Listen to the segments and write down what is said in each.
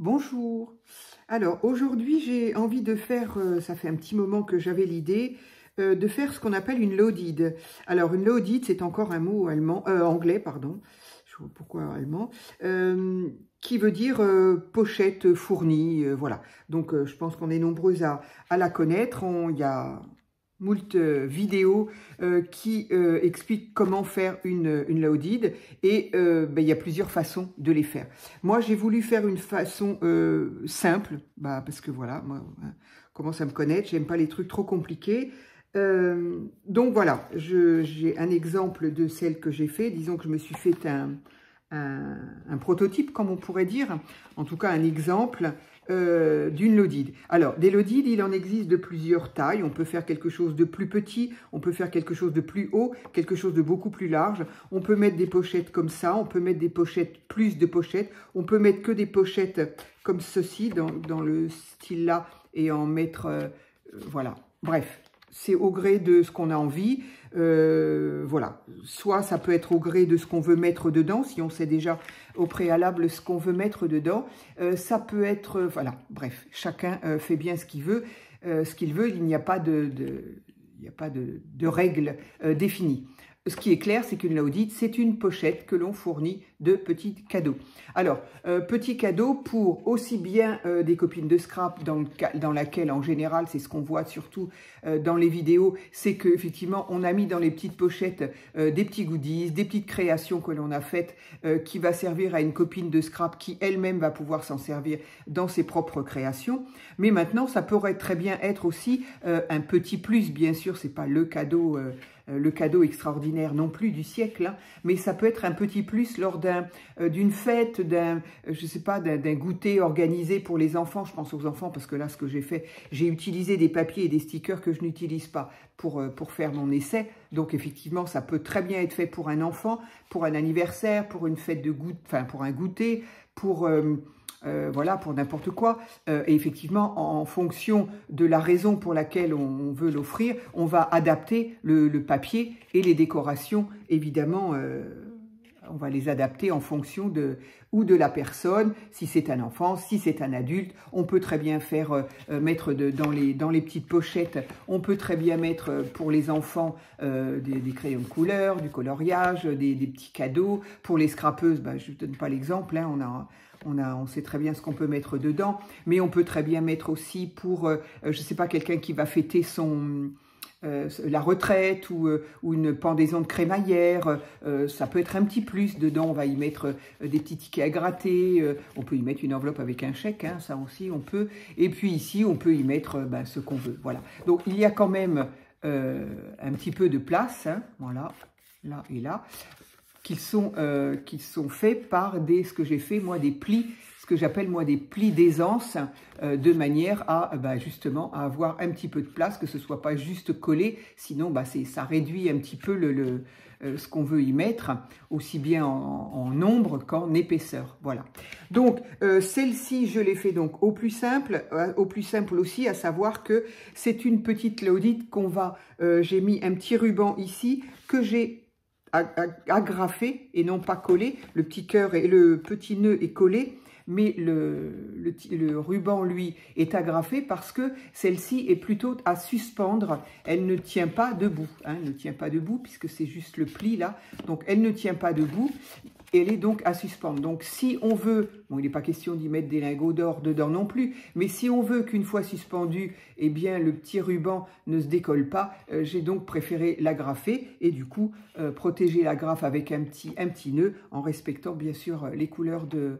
Bonjour. Alors aujourd'hui j'ai envie de faire, ça fait un petit moment que j'avais l'idée, de faire ce qu'on appelle une loaded. Alors une loaded c'est encore un mot allemand, anglais pardon, je sais pas pourquoi allemand, qui veut dire pochette fournie, voilà. Donc je pense qu'on est nombreux à la connaître. Il y a moult vidéos qui expliquent comment faire une loaded et il y a plusieurs façons de les faire. Moi, j'ai voulu faire une façon simple, parce que voilà, moi, commence à me connaître, j'aime pas les trucs trop compliqués. Donc voilà, j'ai un exemple de celle que j'ai fait. Disons que je me suis fait un prototype, comme on pourrait dire, en tout cas un exemple d'une loaded. Alors, des loaded, il en existe de plusieurs tailles. On peut faire quelque chose de plus petit, on peut faire quelque chose de plus haut, quelque chose de beaucoup plus large. On peut mettre des pochettes comme ça, on peut mettre des pochettes, plus de pochettes. On peut mettre que des pochettes comme ceci, dans le style là, et en mettre, voilà. Bref, c'est au gré de ce qu'on a envie. Voilà, soit ça peut être au gré de ce qu'on veut mettre dedans, si on sait déjà au préalable ce qu'on veut mettre dedans. Ça peut être, voilà, bref, chacun fait bien ce qu'il veut. Il n'y a pas de règles définies. Ce qui est clair, c'est qu'une loaded, c'est une pochette que l'on fournit de petits cadeaux. Alors, petits cadeaux pour aussi bien des copines de scrap, dans laquelle, en général, c'est ce qu'on voit surtout dans les vidéos, c'est qu'effectivement, on a mis dans les petites pochettes des petits goodies, des petites créations que l'on a faites, qui va servir à une copine de scrap qui, elle-même, va pouvoir s'en servir dans ses propres créations. Mais maintenant, ça pourrait très bien être aussi un petit plus, bien sûr, c'est pas le cadeau extraordinaire non plus du siècle, hein, mais ça peut être un petit plus lors d'une fête, je sais pas, d'un goûter organisé pour les enfants. Je pense aux enfants parce que là, ce que j'ai fait, j'ai utilisé des papiers et des stickers que je n'utilise pas pour faire mon essai. Donc effectivement, ça peut très bien être fait pour un enfant, pour un anniversaire, pour une fête de goûter, enfin pour un goûter, pour voilà, pour n'importe quoi. Et effectivement, en fonction de la raison pour laquelle on veut l'offrir, on va adapter le papier et les décorations, évidemment, on va les adapter en fonction de la personne, si c'est un enfant, si c'est un adulte. On peut très bien faire mettre dans les petites pochettes, on peut très bien mettre pour les enfants des crayons de couleur, du coloriage, des petits cadeaux. Pour les scrapeuses, je ne donne pas l'exemple, hein, on sait très bien ce qu'on peut mettre dedans, mais on peut très bien mettre aussi pour, je ne sais pas, quelqu'un qui va fêter la retraite ou une pendaison de crémaillère, ça peut être un petit plus. Dedans, on va y mettre des petits tickets à gratter, on peut y mettre une enveloppe avec un chèque, hein, ça aussi on peut. Et puis ici, on peut y mettre ce qu'on veut. Voilà. Donc il y a quand même un petit peu de place, hein, voilà, là et là, qui sont faits par ce que j'ai fait moi, des plis, ce que j'appelle moi des plis d'aisance, de manière à justement à avoir un petit peu de place, que ce soit pas juste collé, sinon ça réduit un petit peu ce qu'on veut y mettre, aussi bien en nombre qu'en épaisseur. Voilà. Donc celle-ci, je l'ai fait donc au plus simple aussi, à savoir que c'est une petite loaded qu'on va, j'ai mis un petit ruban ici que j'ai agrafé et non pas collé. Le petit cœur et le petit nœud est collé, mais le ruban, lui, est agrafé parce que celle-ci est plutôt à suspendre. Elle ne tient pas debout, hein, elle ne tient pas debout puisque c'est juste le pli là. Donc, elle ne tient pas debout. Elle est donc à suspendre. Donc, si on veut, bon, il n'est pas question d'y mettre des lingots d'or dedans non plus, mais si on veut qu'une fois suspendu, eh bien, le petit ruban ne se décolle pas, j'ai donc préféré l'agrafer et du coup, protéger l'agrafe avec un petit nœud en respectant bien sûr les couleurs de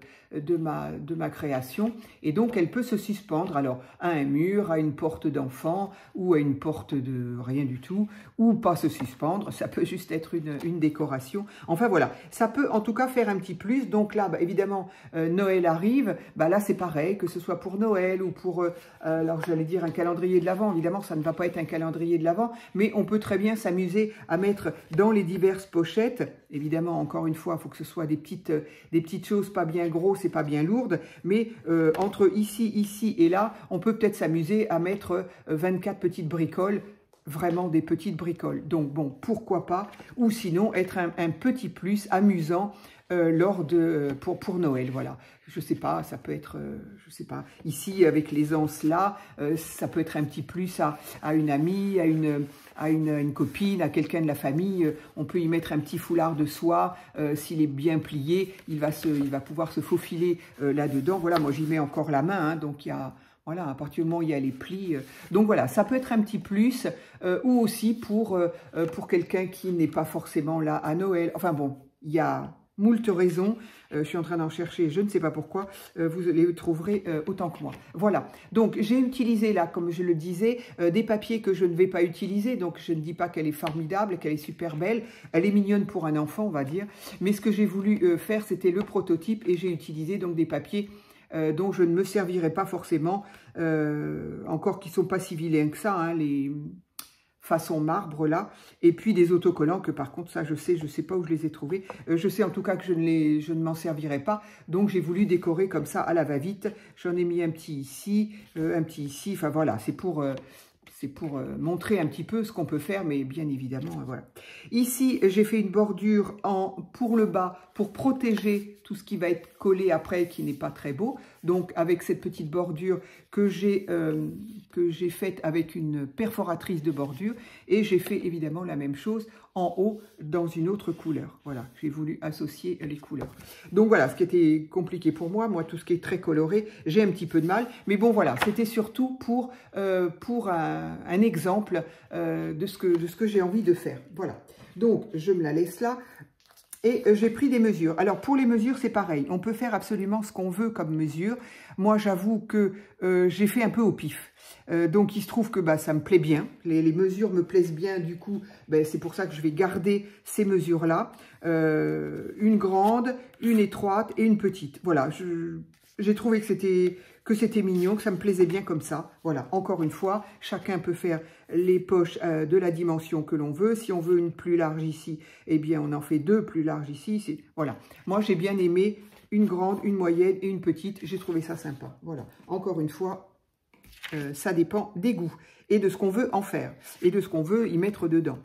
ma création. Et donc, elle peut se suspendre alors à un mur, à une porte d'enfant ou à une porte de rien du tout, ou pas se suspendre. Ça peut juste être une décoration. Enfin, voilà. Ça peut en tout cas faire un petit plus. Donc là, évidemment, Noël arrive. Là, c'est pareil, que ce soit pour Noël ou pour, alors j'allais dire un calendrier de l'Avent. Évidemment, ça ne va pas être un calendrier de l'Avent, mais on peut très bien s'amuser à mettre dans les diverses pochettes. Évidemment, encore une fois, il faut que ce soit des petites choses pas bien grosses et pas bien lourdes, mais entre ici et là, on peut peut-être s'amuser à mettre 24 petites bricoles, vraiment des petites bricoles. Donc bon, pourquoi pas, ou sinon être un petit plus amusant pour Noël, voilà. Je sais pas, ça peut être, je sais pas, ici avec les anses là, ça peut être un petit plus à une amie, à une copine, à quelqu'un de la famille. On peut y mettre un petit foulard de soie, s'il est bien plié, il va pouvoir se faufiler là-dedans. Voilà, moi j'y mets encore la main, hein, donc il y a... Voilà, à partir du moment où il y a les plis. Donc voilà, ça peut être un petit plus, ou aussi pour quelqu'un qui n'est pas forcément là à Noël. Enfin bon, il y a moult raisons. Je suis en train d'en chercher, je ne sais pas pourquoi. Vous les trouverez autant que moi. Voilà, donc j'ai utilisé là, comme je le disais, des papiers que je ne vais pas utiliser. Donc je ne dis pas qu'elle est formidable, qu'elle est super belle. Elle est mignonne pour un enfant, on va dire. Mais ce que j'ai voulu faire, c'était le prototype et j'ai utilisé donc des papiers dont je ne me servirai pas forcément, encore qui ne sont pas si vilains que ça, hein, les façons marbre là, et puis des autocollants que par contre ça je sais pas où je les ai trouvés, je sais en tout cas que je ne m'en servirai pas, donc j'ai voulu décorer comme ça à la va-vite. J'en ai mis un petit ici, enfin voilà, c'est pour montrer un petit peu ce qu'on peut faire, mais bien évidemment, voilà. Ici, j'ai fait une bordure pour le bas, pour protéger tout ce qui va être collé après, qui n'est pas très beau. Donc, avec cette petite bordure que j'ai faite avec une perforatrice de bordure. Et j'ai fait évidemment la même chose en haut dans une autre couleur. Voilà, j'ai voulu associer les couleurs. Donc voilà, ce qui était compliqué pour moi, tout ce qui est très coloré, j'ai un petit peu de mal. Mais bon, voilà, c'était surtout pour un exemple de ce que j'ai envie de faire. Voilà, donc je me la laisse là. Et j'ai pris des mesures. Alors, pour les mesures, c'est pareil. On peut faire absolument ce qu'on veut comme mesure. Moi, j'avoue que j'ai fait un peu au pif. Donc, il se trouve que ça me plaît bien. Les mesures me plaisent bien. Du coup, c'est pour ça que je vais garder ces mesures-là. Une grande, une étroite et une petite. Voilà, j'ai trouvé que c'était mignon, que ça me plaisait bien comme ça. Voilà, encore une fois, chacun peut faire les poches de la dimension que l'on veut. Si on veut une plus large ici, eh bien, on en fait deux plus larges ici. Voilà, moi, j'ai bien aimé une grande, une moyenne et une petite. J'ai trouvé ça sympa. Voilà, encore une fois, ça dépend des goûts et de ce qu'on veut en faire et de ce qu'on veut y mettre dedans.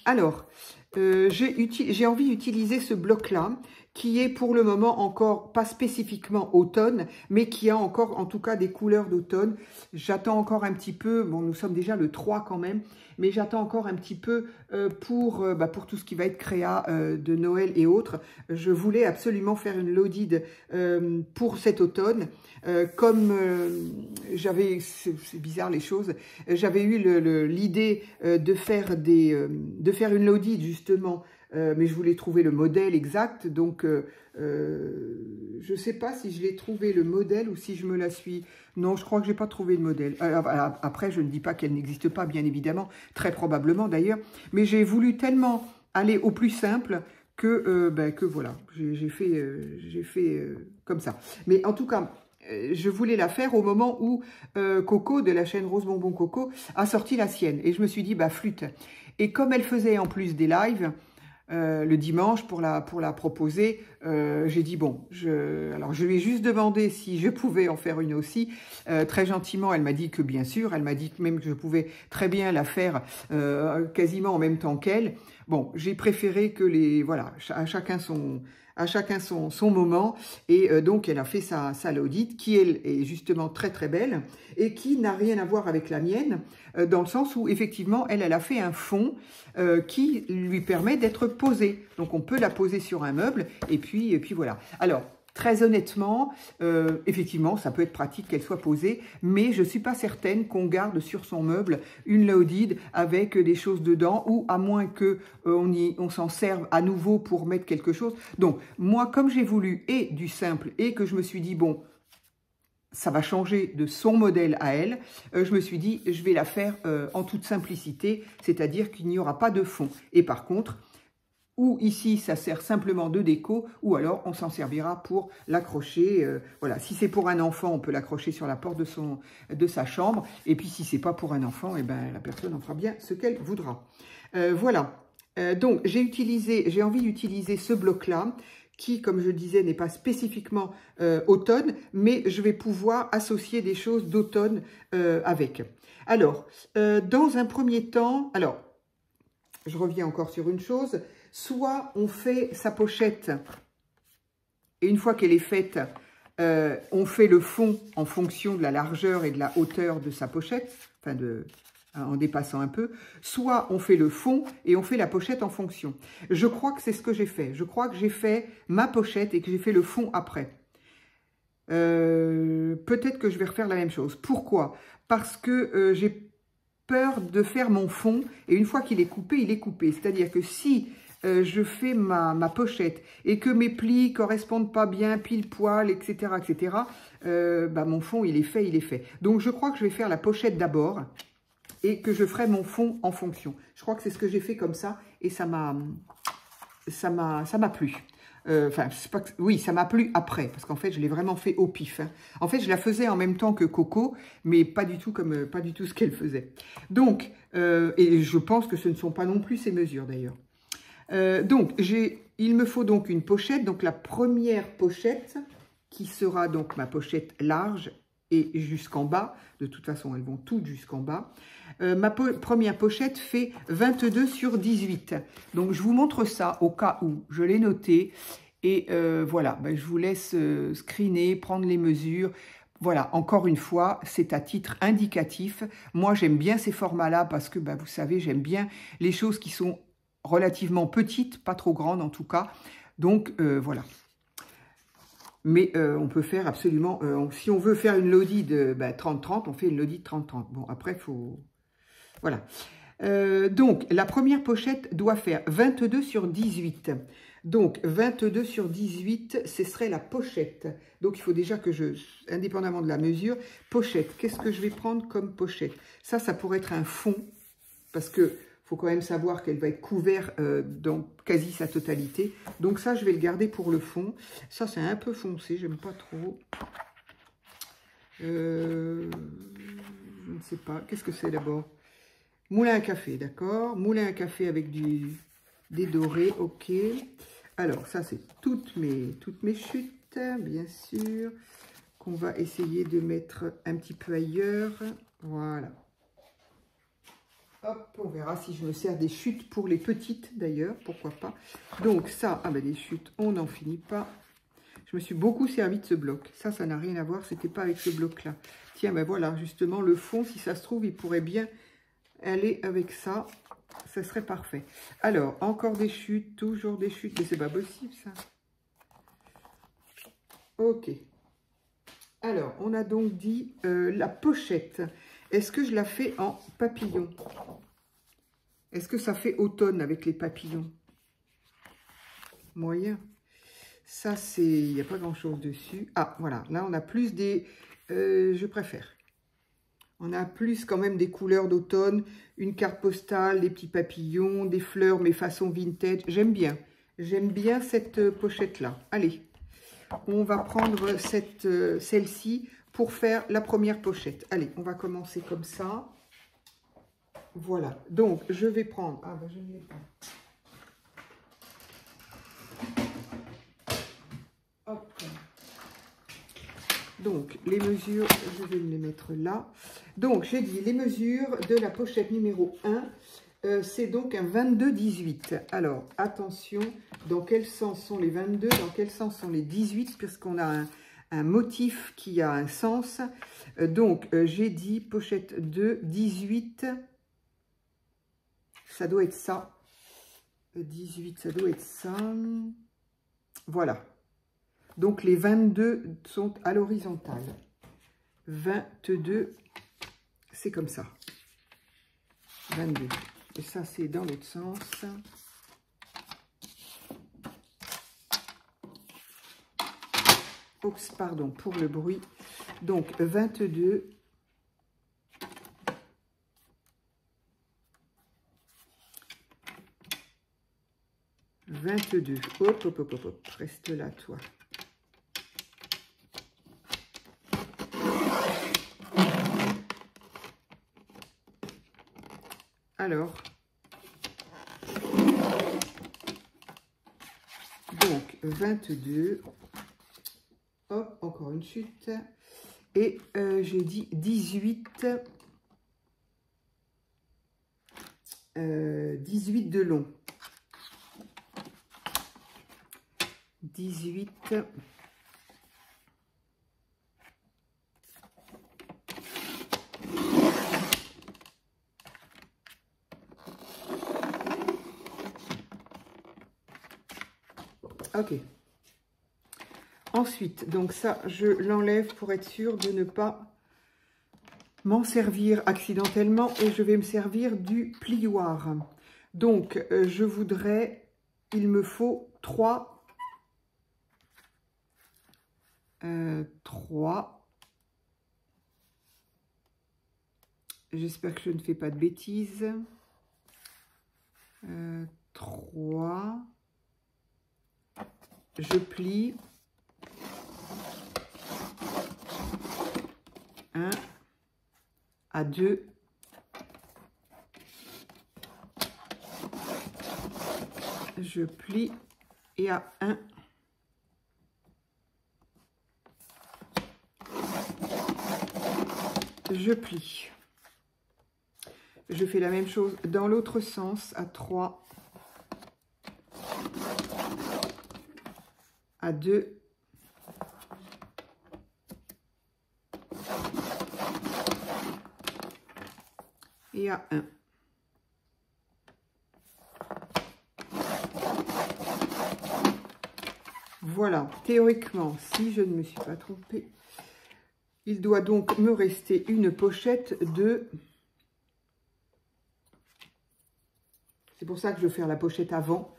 Alors, j'ai envie d'utiliser ce bloc-là, qui est pour le moment encore pas spécifiquement automne, mais qui a encore en tout cas des couleurs d'automne. J'attends encore un petit peu, bon nous sommes déjà le 3 quand même, mais j'attends encore un petit peu pour tout ce qui va être créa de Noël et autres. Je voulais absolument faire une loaded pour cet automne, comme j'avais, c'est bizarre les choses, j'avais eu l'idée de faire une loaded justement, mais je voulais trouver le modèle exact, donc je ne sais pas si je l'ai trouvé le modèle ou si je me la suis... Non, je crois que je n'ai pas trouvé le modèle. Après, je ne dis pas qu'elle n'existe pas, bien évidemment, très probablement d'ailleurs, mais j'ai voulu tellement aller au plus simple que voilà, j'ai fait comme ça. Mais en tout cas, je voulais la faire au moment où Coco, de la chaîne Rose Bonbon Coco, a sorti la sienne. Et je me suis dit, flûte. Et comme elle faisait en plus des lives... le dimanche pour la proposer, j'ai dit bon, alors je lui ai juste demandé si je pouvais en faire une aussi. Très gentiment, elle m'a dit que bien sûr, elle m'a dit même que je pouvais très bien la faire quasiment en même temps qu'elle. Bon, j'ai préféré que voilà, à chacun son moment, et donc elle a fait sa Laudite qui elle est justement très très belle et qui n'a rien à voir avec la mienne, dans le sens où effectivement elle a fait un fond qui lui permet d'être posée, donc on peut la poser sur un meuble et puis voilà. Alors très honnêtement, effectivement, ça peut être pratique qu'elle soit posée, mais je ne suis pas certaine qu'on garde sur son meuble une Laudide avec des choses dedans, ou à moins qu'on s'en serve à nouveau pour mettre quelque chose. Donc, moi, comme j'ai voulu et du simple, et que je me suis dit, bon, ça va changer de son modèle à elle, je me suis dit, je vais la faire en toute simplicité, c'est-à-dire qu'il n'y aura pas de fond. Et par contre... ou ici, ça sert simplement de déco, ou alors on s'en servira pour l'accrocher. Voilà, si c'est pour un enfant, on peut l'accrocher sur la porte de sa chambre. Et puis, si c'est pas pour un enfant, eh ben, la personne en fera bien ce qu'elle voudra. Voilà. Donc, j'ai envie d'utiliser ce bloc-là, qui, comme je disais, n'est pas spécifiquement automne, mais je vais pouvoir associer des choses d'automne avec. Alors, dans un premier temps, alors, je reviens encore sur une chose. soit on fait sa pochette, et une fois qu'elle est faite, on fait le fond en fonction de la largeur et de la hauteur de sa pochette, enfin en dépassant un peu, soit on fait le fond et on fait la pochette en fonction. Je crois que c'est ce que j'ai fait. Je crois que j'ai fait ma pochette et que j'ai fait le fond après. Peut-être que je vais refaire la même chose. Pourquoi? Parce que j'ai peur de faire mon fond et une fois qu'il est coupé, il est coupé. C'est-à-dire que si je fais ma pochette et que mes plis correspondent pas bien, pile poil, etc., etc., bah, mon fond, il est fait, il est fait. Donc, je crois que je vais faire la pochette d'abord et que je ferai mon fond en fonction. Je crois que c'est ce que j'ai fait comme ça et ça m'a plu. Enfin, oui, ça m'a plu après, parce qu'en fait, je l'ai vraiment fait au pif. Hein. En fait, je la faisais en même temps que Coco, mais pas du tout ce qu'elle faisait. Donc, et je pense que ce ne sont pas non plus ses mesures d'ailleurs. Donc, il me faut donc une pochette. Donc, la première pochette, qui sera donc ma pochette large et jusqu'en bas. De toute façon, elles vont toutes jusqu'en bas. Ma première pochette fait 22 sur 18. Donc, je vous montre ça au cas où. Je l'ai noté. Et voilà, ben, je vous laisse screener, prendre les mesures. Voilà, encore une fois, c'est à titre indicatif. Moi, j'aime bien ces formats-là parce que, ben, vous savez, j'aime bien les choses qui sont relativement petites, pas trop grandes en tout cas. Donc, voilà. Mais on peut faire absolument, si on veut faire une lodi de 30-30, on fait une lodi de 30-30. Bon, après, il faut... Voilà. Donc, la première pochette doit faire 22 sur 18. Donc, 22 sur 18, ce serait la pochette. Donc, il faut déjà que indépendamment de la mesure, pochette. Qu'est-ce que je vais prendre comme pochette? Ça pourrait être un fond, parce que faut quand même savoir qu'elle va être couverte dans quasi sa totalité. Donc ça, je vais le garder pour le fond. Ça, c'est un peu foncé, j'aime pas trop. Je ne sais pas. Qu'est-ce que c'est d'abord? Moulin à café, d'accord. Moulin à café avec des dorés, ok. Alors, ça, c'est toutes mes chutes, bien sûr, qu'on va essayer de mettre un petit peu ailleurs. Voilà. Hop, on verra si je me sers des chutes pour les petites d'ailleurs, pourquoi pas. Donc ça, ah ben des chutes, on n'en finit pas. Je me suis beaucoup servi de ce bloc. Ça n'a rien à voir, c'était pas avec ce bloc-là. Tiens, ben voilà, justement, le fond, si ça se trouve, il pourrait bien aller avec ça. Ça serait parfait. Alors, encore des chutes, toujours des chutes, mais c'est pas possible ça. Ok. Alors, on a donc dit la pochette. Est-ce que je la fais en papillon? Est-ce que ça fait automne avec les papillons? Moyen. Ça, c'est... Il n'y a pas grand-chose dessus. Ah, voilà. Là, on a plus des... je préfère. On a plus quand même des couleurs d'automne. Une carte postale, des petits papillons, des fleurs, mais façon vintage. J'aime bien. J'aime bien cette pochette-là. Allez. On va prendre celle-ci pour faire la première pochette. Allez, on va commencer comme ça. Voilà. Donc, je vais prendre... Ah, ben, je ne l'ai pas. Hop. Donc, les mesures, je vais me les mettre là. Donc, j'ai dit les mesures de la pochette numéro 1. C'est donc un 22-18. Alors, attention, dans quel sens sont les 22, dans quel sens sont les 18, puisqu'on a un motif qui a un sens. Donc, j'ai dit pochette 2, 18, ça doit être ça. 18, ça doit être ça. Voilà. Donc, les 22 sont à l'horizontale. 22, c'est comme ça. 22. Et ça, c'est dans l'autre sens. Oups, pardon pour le bruit. Donc, 22. Hop, hop, hop, hop, hop. Reste là, toi. Alors, donc 22, hop, encore une chute, et j'ai dit 18, 18 de long. 18. Ok. Ensuite, donc ça, je l'enlève pour être sûr de ne pas m'en servir accidentellement et je vais me servir du plioir. Donc, je voudrais, il me faut 3. 3. J'espère que je ne fais pas de bêtises. 3. Je plie. 1 à 2. Je plie et à 1. Je plie. Je fais la même chose dans l'autre sens à 3, à 2, et à 1. Voilà, théoriquement, si je ne me suis pas trompée, il doit donc me rester une pochette de... C'est pour ça que je vais faire la pochette avant,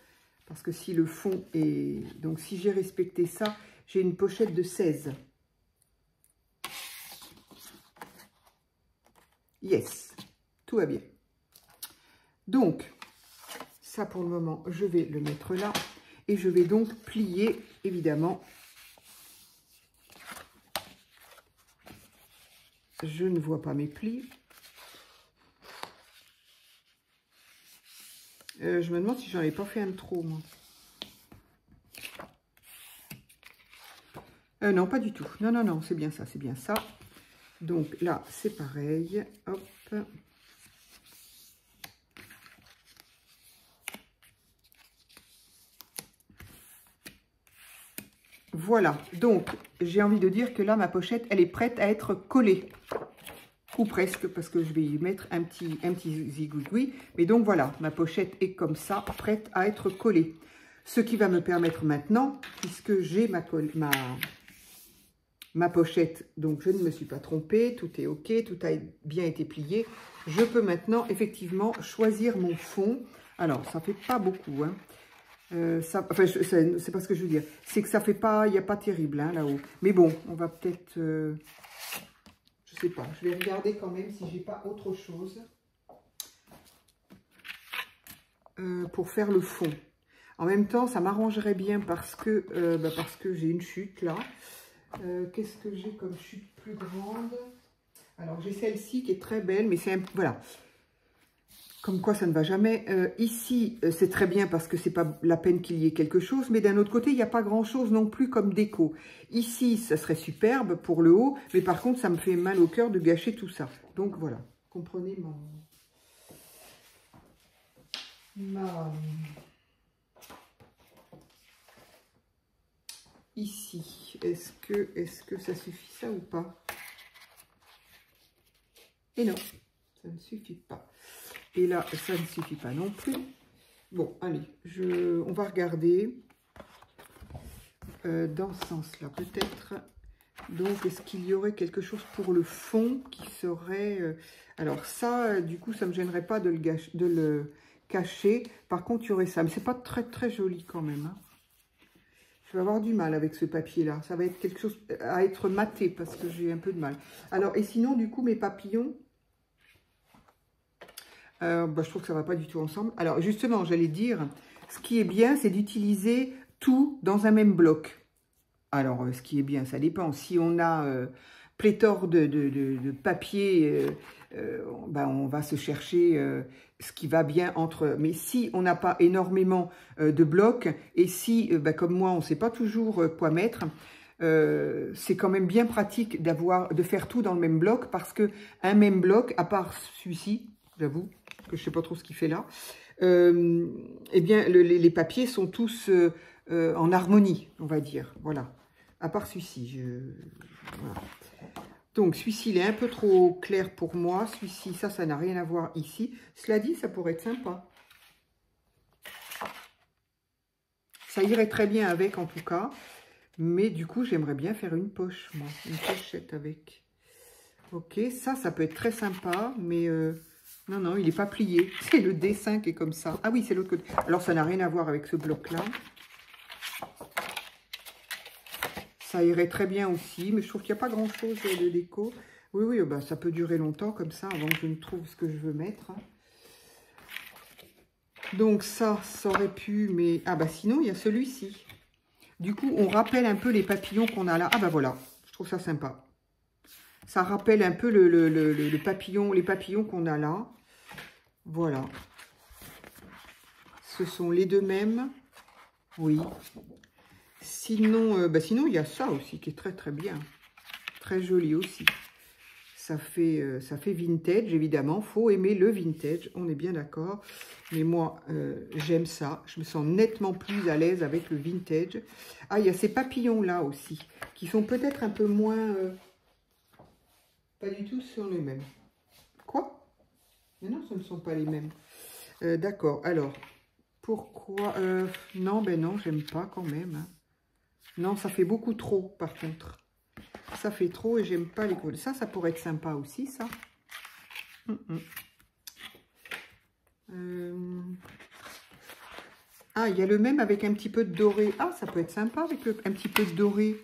parce que si le fond est... Donc, si j'ai respecté ça, j'ai une pochette de 16. Yes, tout va bien. Donc, ça pour le moment, je vais le mettre là. Et je vais donc plier, évidemment. Je ne vois pas mes plis. Je me demande si j'en ai pas fait un de trop, moi. Non, pas du tout. Non, non, non, c'est bien ça, c'est bien ça. Donc là, c'est pareil. Hop. Voilà. Donc, j'ai envie de dire que là, ma pochette, elle est prête à être collée. Ou presque, parce que je vais y mettre un petit zigouigoui. Mais donc voilà, ma pochette est comme ça, prête à être collée. Ce qui va me permettre maintenant, puisque j'ai ma pochette, donc je ne me suis pas trompée, tout est ok, tout a bien été plié. Je peux maintenant effectivement choisir mon fond. Alors, ça fait pas beaucoup, hein. Enfin, c'est pas ce que je veux dire. C'est que ça fait pas, il n'y a pas terrible, hein, là-haut. Mais bon, on va peut-être... je sais pas, je vais regarder quand même si j'ai pas autre chose pour faire le fond. En même temps, ça m'arrangerait bien parce que j'ai une chute là. Qu'est-ce que j'ai comme chute plus grande? Alors, j'ai celle-ci qui est très belle, mais c'est un... Voilà. Comme quoi, ça ne va jamais. Ici, c'est très bien parce que c'est pas la peine qu'il y ait quelque chose. Mais d'un autre côté, il n'y a pas grand-chose non plus comme déco. Ici, ça serait superbe pour le haut. Mais par contre, ça me fait mal au cœur de gâcher tout ça. Donc, voilà. Comprenez Ici, est-ce que ça suffit ça ou pas? Et non, ça ne suffit pas. Et là, ça ne suffit pas non plus. Bon, allez, on va regarder dans ce sens-là, peut-être. Donc, est-ce qu'il y aurait quelque chose pour le fond qui serait... alors ça, du coup, ça ne me gênerait pas de le cacher. Par contre, il y aurait ça. Mais c'est pas très, très joli quand même, hein. Je vais avoir du mal avec ce papier-là. Ça va être quelque chose à être maté parce que j'ai un peu de mal. Alors, et sinon, du coup, mes papillons... je trouve que ça ne va pas du tout ensemble. Alors, justement, j'allais dire, ce qui est bien, c'est d'utiliser tout dans un même bloc. Alors, ce qui est bien, ça dépend. Si on a pléthore de papier, on va se chercher ce qui va bien entre... Mais si on n'a pas énormément de blocs, et si, comme moi, on ne sait pas toujours quoi mettre... c'est quand même bien pratique de faire tout dans le même bloc, parce que un même bloc, à part celui-ci, j'avoue, que je ne sais pas trop ce qu'il fait là, eh bien, les papiers sont tous en harmonie, on va dire. Voilà. À part celui-ci. Voilà. Donc, celui-ci, il est un peu trop clair pour moi. Celui-ci, ça n'a rien à voir ici. Cela dit, ça pourrait être sympa. Ça irait très bien avec, en tout cas. Mais du coup, j'aimerais bien faire une poche, moi. Une pochette avec. Ok, ça peut être très sympa. Mais non, non, il n'est pas plié. C'est le dessin qui est comme ça. Ah oui, c'est l'autre côté. Alors, ça n'a rien à voir avec ce bloc-là. Ça irait très bien aussi. Mais je trouve qu'il n'y a pas grand-chose de déco. Oui, oui, bah, ça peut durer longtemps comme ça, avant que je ne trouve ce que je veux mettre. Donc ça aurait pu, mais... Ah bah sinon, il y a celui-ci. Du coup, on rappelle un peu les papillons qu'on a là. Ah bah voilà, je trouve ça sympa. Ça rappelle un peu le papillon, les papillons qu'on a là. Voilà. Ce sont les deux mêmes. Oui. Sinon, sinon, il y a ça aussi qui est très très bien. Très joli aussi. Ça fait vintage, évidemment. Faut aimer le vintage, on est bien d'accord. Mais moi, j'aime ça. Je me sens nettement plus à l'aise avec le vintage. Ah, il y a ces papillons-là aussi, qui sont peut-être un peu moins... pas du tout sur les mêmes. Quoi? Mais non, ce ne sont pas les mêmes. D'accord, alors, pourquoi... non, ben non, j'aime pas quand même. Hein. Non, ça fait beaucoup trop, par contre. Ça fait trop et j'aime pas les cols. Ça pourrait être sympa aussi, ça. Ah, il y a le même avec un petit peu de doré. Ah, ça peut être sympa avec un petit peu de doré.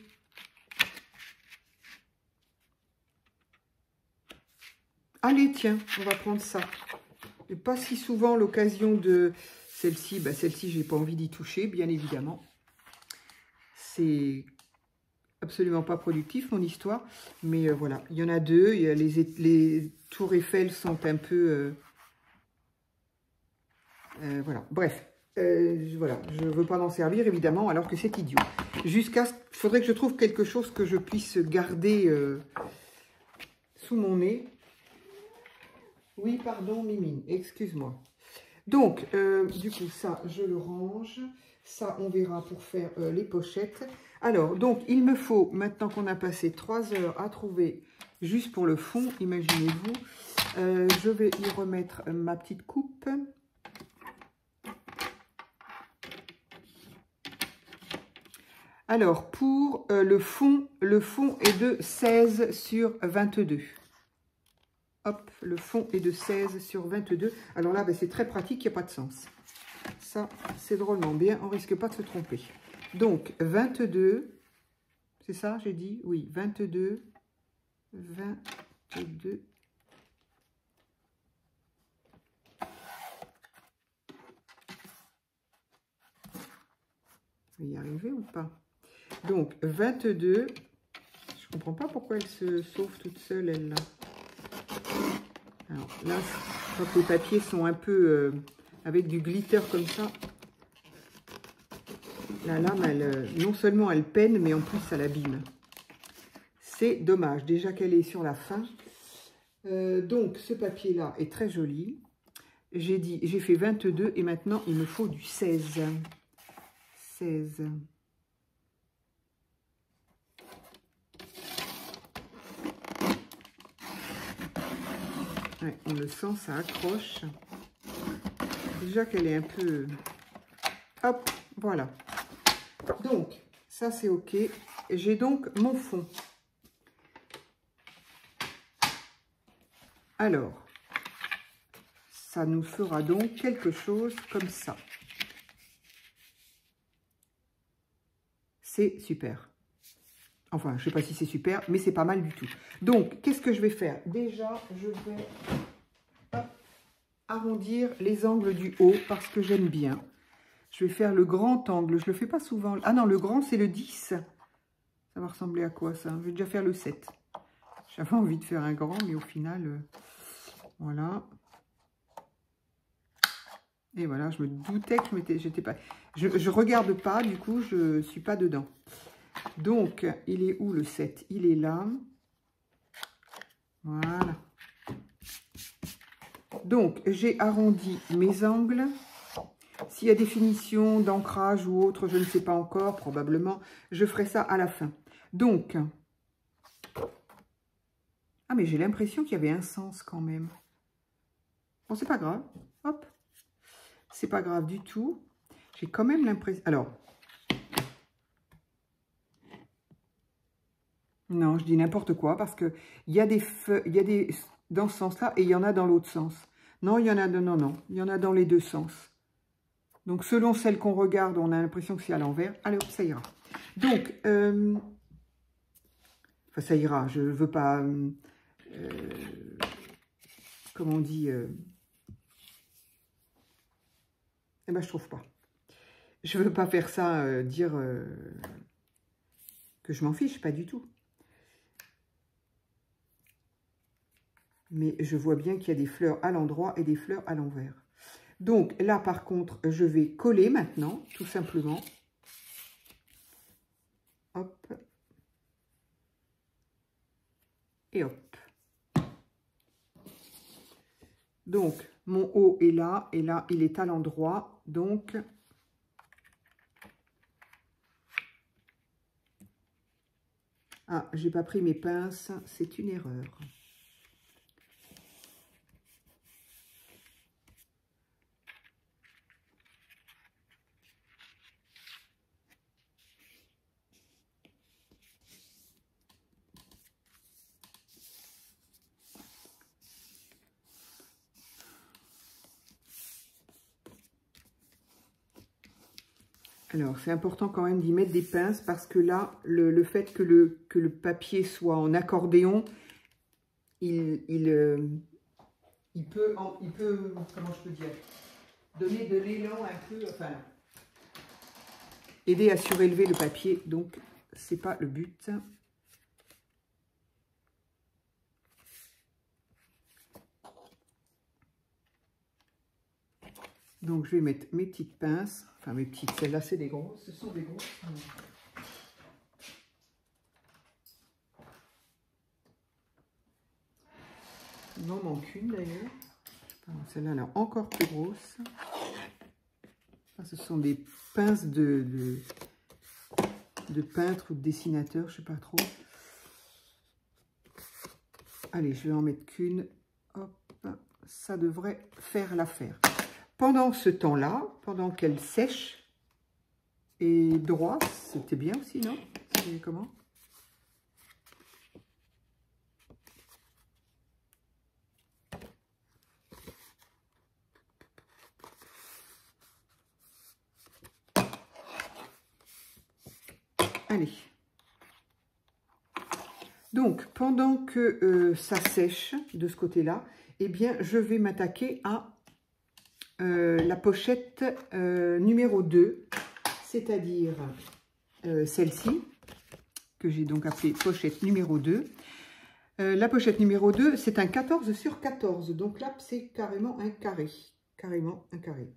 Allez, tiens, on va prendre ça. Et pas si souvent l'occasion de celle-ci. Bah, celle-ci, j'ai pas envie d'y toucher, bien évidemment. C'est absolument pas productif, mon histoire. Mais voilà, il y en a deux. Il y a les tours Eiffel sont un peu... voilà, bref. Voilà, je ne veux pas m'en servir, évidemment, alors que c'est idiot. Jusqu'à ce qu'il faudrait que je trouve quelque chose que je puisse garder sous mon nez. Oui, pardon, Mimine, excuse-moi. Donc, du coup, ça, je le range. Ça, on verra pour faire les pochettes. Alors, donc, il me faut, maintenant qu'on a passé 3 heures à trouver juste pour le fond, imaginez-vous, je vais y remettre ma petite coupe. Alors, pour le fond est de 16 sur 22. Hop, le fond est de 16 sur 22. Alors là, ben, c'est très pratique, il n'y a pas de sens. Ça, c'est drôlement bien, on risque pas de se tromper. Donc, 22, c'est ça, j'ai dit? Oui, 22, 22. Je vais y arriver ou pas? Donc, 22. Je comprends pas pourquoi elle se sauve toute seule, elle, là. Alors, là, je crois que les papiers sont un peu avec du glitter comme ça. La lame, elle, non seulement elle peine, mais en plus, ça l'abîme. C'est dommage, déjà qu'elle est sur la fin. Donc, ce papier-là est très joli. J'ai fait 22 et maintenant, il me faut du 16. 16. Ouais, on le sent, ça accroche. Déjà qu'elle est un peu... Hop, voilà. Donc, ça c'est OK. J'ai donc mon fond. Alors, ça nous fera donc quelque chose comme ça. C'est super. Enfin, je ne sais pas si c'est super, mais c'est pas mal du tout. Donc, qu'est-ce que je vais faire? Déjà, je vais arrondir les angles du haut parce que j'aime bien. Je vais faire le grand angle. Je le fais pas souvent. Ah non, le grand, c'est le 10. Ça va ressembler à quoi, ça? Je vais déjà faire le 7. J'avais envie de faire un grand, mais au final, voilà. Et voilà, je me doutais que j'étais pas... Je regarde pas, du coup, je suis pas dedans. Donc, il est où le 7? Il est là. Voilà. Donc, j'ai arrondi mes angles. S'il y a des finitions d'ancrage ou autre, je ne sais pas encore, probablement, je ferai ça à la fin. Donc, ah mais j'ai l'impression qu'il y avait un sens quand même. Bon, c'est pas grave, hop, c'est pas grave du tout. J'ai quand même l'impression, alors, non, je dis n'importe quoi parce que il y a des feux, il y a des dans ce sens-là et il y en a dans l'autre sens. Non, il y en a non, il y en a dans les deux sens. Donc, selon celle qu'on regarde, on a l'impression que c'est à l'envers. Allez, hop, ça ira. Donc, enfin, ça ira. Je ne veux pas... comment on dit eh ben, je trouve pas. Je ne veux pas faire ça, dire que je m'en fiche, pas du tout. Mais je vois bien qu'il y a des fleurs à l'endroit et des fleurs à l'envers. Donc là, par contre, je vais coller maintenant, tout simplement. Hop. Et hop. Donc, mon haut est là, et là, il est à l'endroit. Donc, ah, j'ai pas pris mes pinces, c'est une erreur. Alors, c'est important quand même d'y mettre des pinces parce que là, le fait que le papier soit en accordéon, il peut, comment je peux dire, donner de l'élan un peu, enfin, aider à surélever le papier, donc c'est pas le but. Donc, je vais mettre mes petites pinces. Enfin, mes petites, celles-là, c'est des grosses. Ce sont des grosses. Il m'en manque une, d'ailleurs. Celle-là, elle est encore plus grosse. Ça, ce sont des pinces de peintre ou de dessinateur, je ne sais pas trop. Allez, je vais en mettre qu'une. Hop, ça devrait faire l'affaire. Pendant ce temps-là, pendant qu'elle sèche et droit, c'était bien aussi, non? C'est comment? Allez. Donc, pendant que ça sèche de ce côté-là, eh bien, je vais m'attaquer à la pochette numéro 2, c'est-à-dire celle-ci, que j'ai donc appelée pochette numéro 2. La pochette numéro 2, c'est un 14 sur 14, donc là, c'est carrément un carré. Carrément un carré.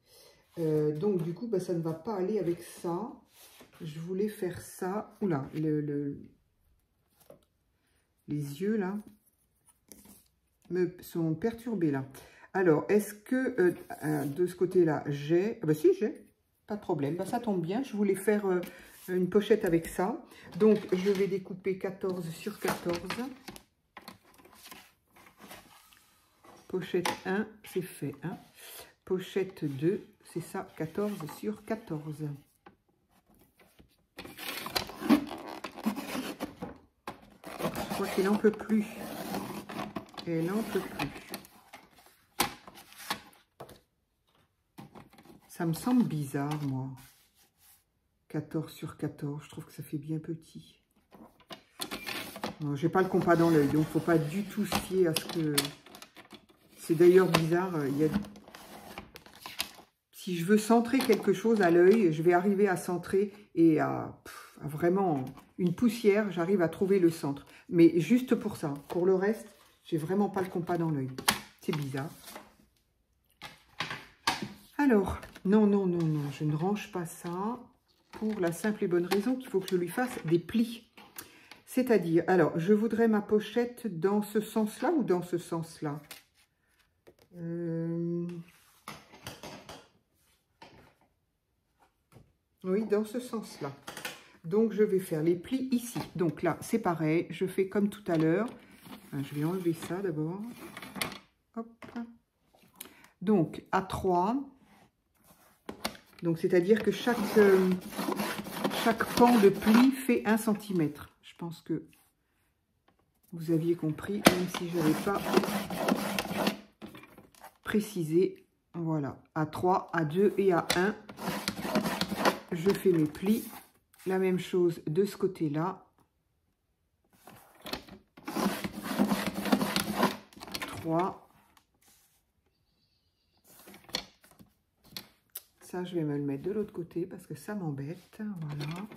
Donc, du coup, bah, ça ne va pas aller avec ça. Je voulais faire ça. Oula, les yeux, là, me sont perturbés, là. Alors, est-ce que de ce côté-là, j'ai... Ah bah si, j'ai. Pas de problème. Bah, ça tombe bien. Je voulais faire une pochette avec ça. Donc, je vais découper 14 sur 14. Pochette 1, c'est fait. Hein. Pochette 2, c'est ça, 14 sur 14. Je crois qu'elle n'en peut plus. Elle n'en peut plus. Ça me semble bizarre, moi. 14 sur 14, je trouve que ça fait bien petit. Non, j'ai pas le compas dans l'œil, donc il ne faut pas du tout se fier à ce que... C'est d'ailleurs bizarre, si je veux centrer quelque chose à l'œil, je vais arriver à centrer et à vraiment une poussière, j'arrive à trouver le centre. Mais juste pour ça, pour le reste, j'ai vraiment pas le compas dans l'œil. C'est bizarre. Alors, non, non, non, non, je ne range pas ça pour la simple et bonne raison qu'il faut que je lui fasse des plis. C'est-à-dire, alors, je voudrais ma pochette dans ce sens-là ou dans ce sens-là Oui, dans ce sens-là. Donc, je vais faire les plis ici. Donc là, c'est pareil. Je fais comme tout à l'heure. Je vais enlever ça d'abord. Hop. Donc, à 3. Donc, c'est-à-dire que chaque pan de pli fait 1 cm. Je pense que vous aviez compris, même si je n'avais pas précisé. Voilà, à 3, à 2 et à 1. Je fais mes plis. La même chose de ce côté-là. 3. Ça, je vais me le mettre de l'autre côté parce que ça m'embête. Voilà.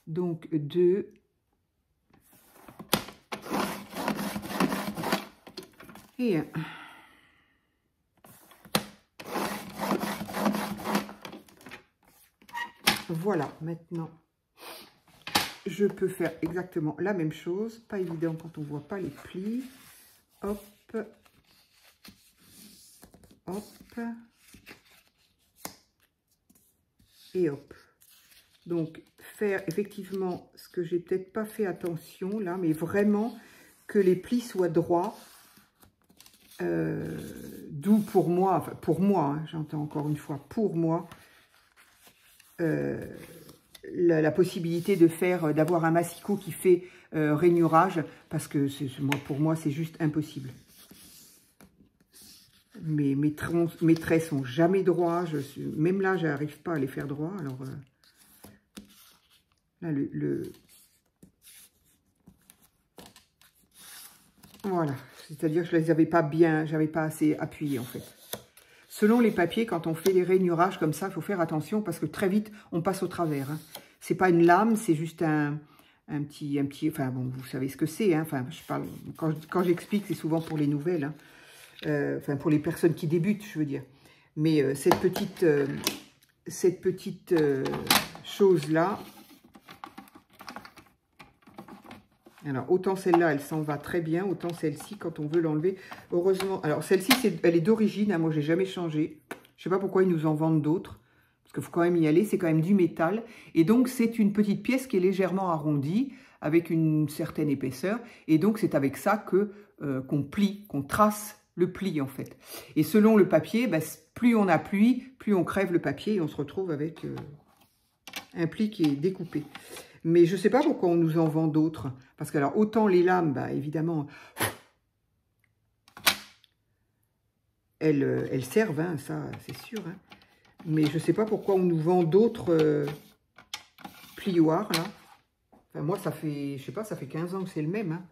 Donc, 2. Et 1. Voilà, maintenant, je peux faire exactement la même chose. Pas évident quand on ne voit pas les plis. Hop. Hop. Et hop. Donc, faire effectivement ce que j'ai peut-être pas fait attention là, mais vraiment que les plis soient droits. D'où pour moi, enfin pour moi, hein, j'entends encore une fois, pour moi, la possibilité de faire, d'avoir un massicot qui fait rainurage, parce que pour moi, c'est juste impossible. Mes traits sont jamais droits, même là, je n'arrive pas à les faire droits. Alors, là, voilà, c'est-à-dire que je les avais pas bien, j'avais pas assez appuyé en fait. Selon les papiers, quand on fait les rainurages comme ça, il faut faire attention parce que très vite, on passe au travers. Hein. C'est pas une lame, c'est juste un petit, enfin bon, vous savez ce que c'est. Hein. Enfin, je parle quand j'explique, c'est souvent pour les nouvelles. Hein. Enfin, pour les personnes qui débutent, je veux dire. Mais cette petite chose-là, alors autant celle-là, elle s'en va très bien, autant celle-ci, quand on veut l'enlever, heureusement. Alors celle-ci, elle est d'origine, hein, moi j'ai jamais changé. Je sais pas pourquoi ils nous en vendent d'autres, parce qu'il faut quand même y aller, c'est quand même du métal. Et donc c'est une petite pièce qui est légèrement arrondie, avec une certaine épaisseur. Et donc c'est avec ça que qu'on plie, qu'on trace le pli en fait. Et selon le papier, bah, plus on appuie, plus on crève le papier et on se retrouve avec un pli qui est découpé. Mais je ne sais pas pourquoi on nous en vend d'autres. Parce que alors autant les lames, bah, évidemment, elles servent, hein, ça c'est sûr. Hein. Mais je ne sais pas pourquoi on nous vend d'autres plioirs là. Enfin, moi ça fait, je sais pas, ça fait 15 ans que c'est le même. Hein.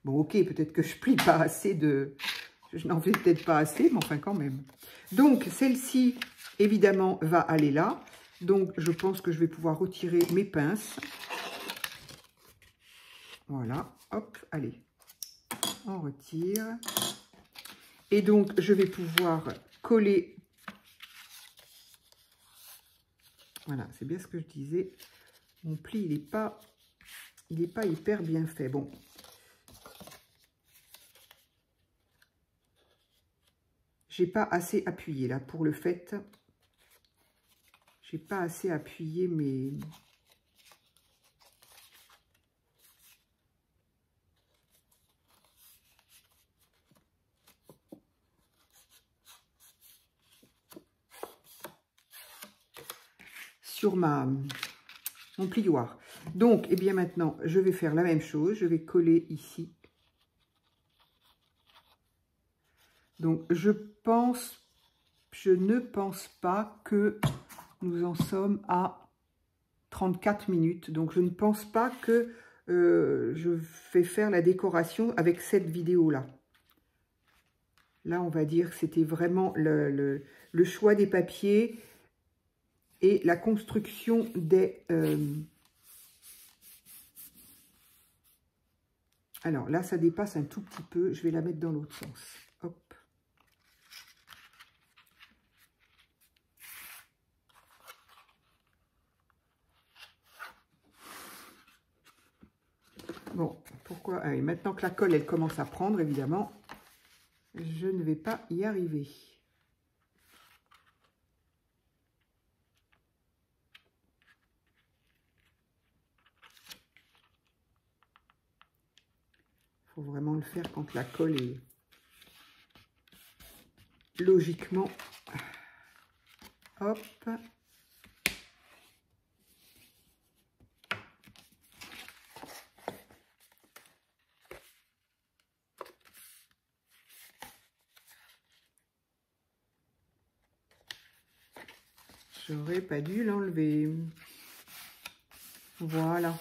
Bon ok, peut-être que je plie pas assez de... Je n'en fais peut-être pas assez, mais enfin quand même. Donc, celle-ci, évidemment, va aller là. Donc, je pense que je vais pouvoir retirer mes pinces. Voilà, hop, allez. On retire. Et donc, je vais pouvoir coller. Voilà, c'est bien ce que je disais. Mon pli, il n'est pas hyper bien fait. Bon. J'ai pas assez appuyé là pour le fait. J'ai pas assez appuyé mes... sur mon plioir. Donc, eh bien maintenant, je vais faire la même chose. Je vais coller ici. Donc, je ne pense pas que nous en sommes à 34 minutes. Donc, je ne pense pas que je vais faire la décoration avec cette vidéo-là. Là, on va dire que c'était vraiment le choix des papiers et la construction des... Alors, là, ça dépasse un tout petit peu. Je vais la mettre dans l'autre sens. Hop. Bon, pourquoi? Ah oui, maintenant que la colle, elle commence à prendre, évidemment, je ne vais pas y arriver. « faut vraiment le faire quand la colle est logiquement. Hop. J'aurais pas dû l'enlever. Voilà.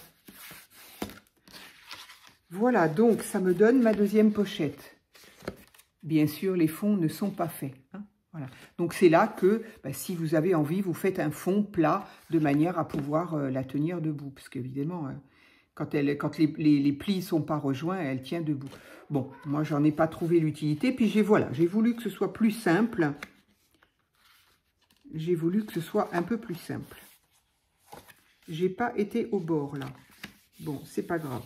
Voilà, donc ça me donne ma deuxième pochette. Bien sûr, les fonds ne sont pas faits. Hein, voilà. Donc c'est là que, si vous avez envie, vous faites un fond plat de manière à pouvoir la tenir debout. Parce qu'évidemment, quand les plis ne sont pas rejoints, elle tient debout. Bon, moi, j'en ai pas trouvé l'utilité. Puis j'ai voulu que ce soit plus simple. J'ai voulu que ce soit un peu plus simple. J'ai pas été au bord, là. Bon, c'est pas grave.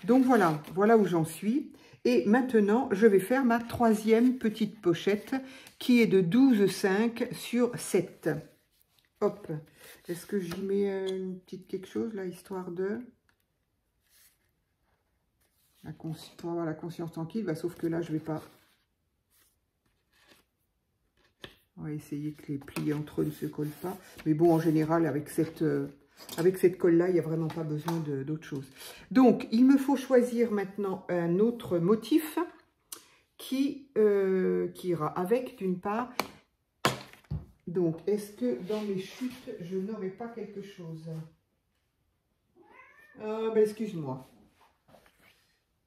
Donc voilà, voilà où j'en suis. Et maintenant, je vais faire ma troisième petite pochette qui est de 12,5 sur 7. Hop. Est-ce que j'y mets une petite quelque chose, là, histoire de... pour avoir la conscience tranquille, sauf que là, je vais pas... On va essayer que les plis entre eux ne se collent pas. Mais bon, en général, avec cette colle-là, il n'y a vraiment pas besoin d'autre chose. Donc, il me faut choisir maintenant un autre motif qui ira avec, d'une part. Donc, est-ce que dans mes chutes, je n'aurai pas quelque chose? Excuse-moi.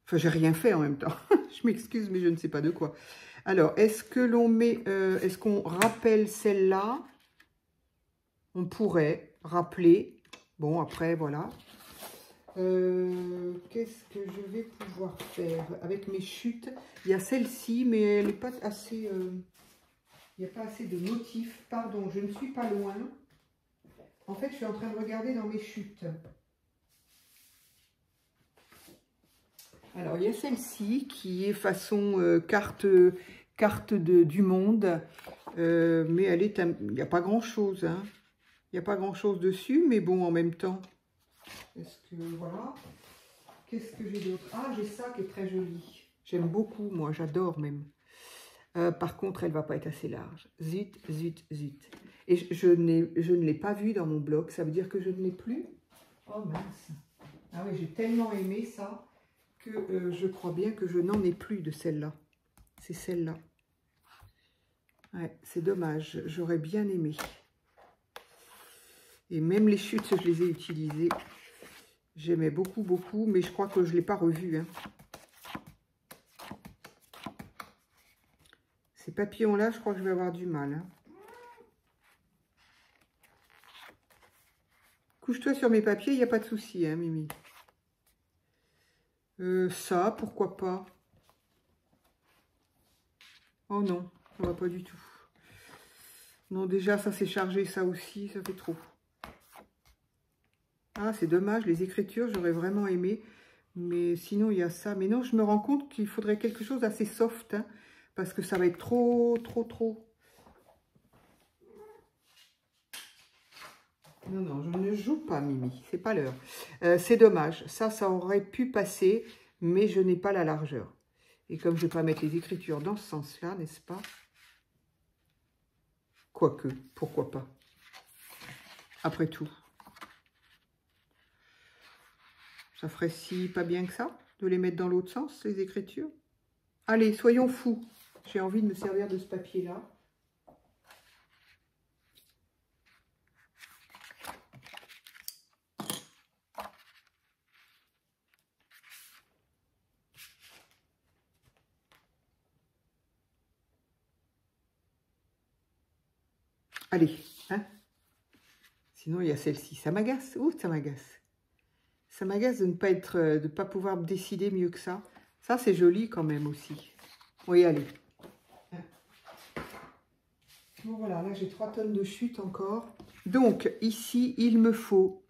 Enfin, j'ai rien fait en même temps. Je m'excuse, mais je ne sais pas de quoi. Alors, est-ce que l'on met... est-ce qu'on rappelle celle-là? On pourrait rappeler. Bon, après, voilà. Qu'est-ce que je vais pouvoir faire avec mes chutes? Il y a celle-ci, mais elle n'est pas assez... il n'y a pas assez de motifs. Pardon, je ne suis pas loin. En fait, je suis en train de regarder dans mes chutes. Alors, il y a celle-ci qui est façon carte du monde. Mais elle est... il n'y a pas grand-chose. Hein. Il n'y a pas grand-chose dessus, mais bon, en même temps... Est-ce que... Voilà. Qu'est-ce que j'ai d'autre? Ah, j'ai ça qui est très joli. J'aime beaucoup, moi. J'adore même. Par contre, elle ne va pas être assez large. Zut, zut, zut. Et je ne l'ai pas vue dans mon blog. Ça veut dire que je ne l'ai plus? Oh mince. Ah oui, j'ai tellement aimé ça que je crois bien que je n'en ai plus de celle-là. C'est celle-là. Ouais, c'est dommage. J'aurais bien aimé. Et même les chutes, je les ai utilisées. J'aimais beaucoup, beaucoup, mais je crois que je ne l'ai pas revu. Hein. Ces papillons-là, je crois que je vais avoir du mal. Hein. Couche-toi sur mes papiers, il n'y a pas de souci, hein, Mimi. Ça, pourquoi pas? Oh non, ça va pas du tout. Non, déjà, ça c'est chargé, ça aussi, ça fait trop. Ah, c'est dommage, les écritures, j'aurais vraiment aimé. Mais sinon, il y a ça. Mais non, je me rends compte qu'il faudrait quelque chose d'assez soft, hein, parce que ça va être trop. Non, non, je ne joue pas, Mimi. C'est pas l'heure. C'est dommage. Ça aurait pu passer, mais je n'ai pas la largeur. Et comme je ne vais pas mettre les écritures dans ce sens-là, n'est-ce pas? Quoique, pourquoi pas? Après tout. Ça ferait si pas bien que ça, de les mettre dans l'autre sens, les écritures. Allez, soyons fous. J'ai envie de me servir de ce papier-là. Allez, hein. Sinon, il y a celle-ci. Ça m'agace. Ouh, ça m'agace. Ça m'agace de ne pas être, de pas pouvoir me décider mieux que ça. Ça, c'est joli quand même aussi. Oui, allez. Bon, voilà, là, j'ai 3 tonnes de chute encore. Donc, ici, il me faut...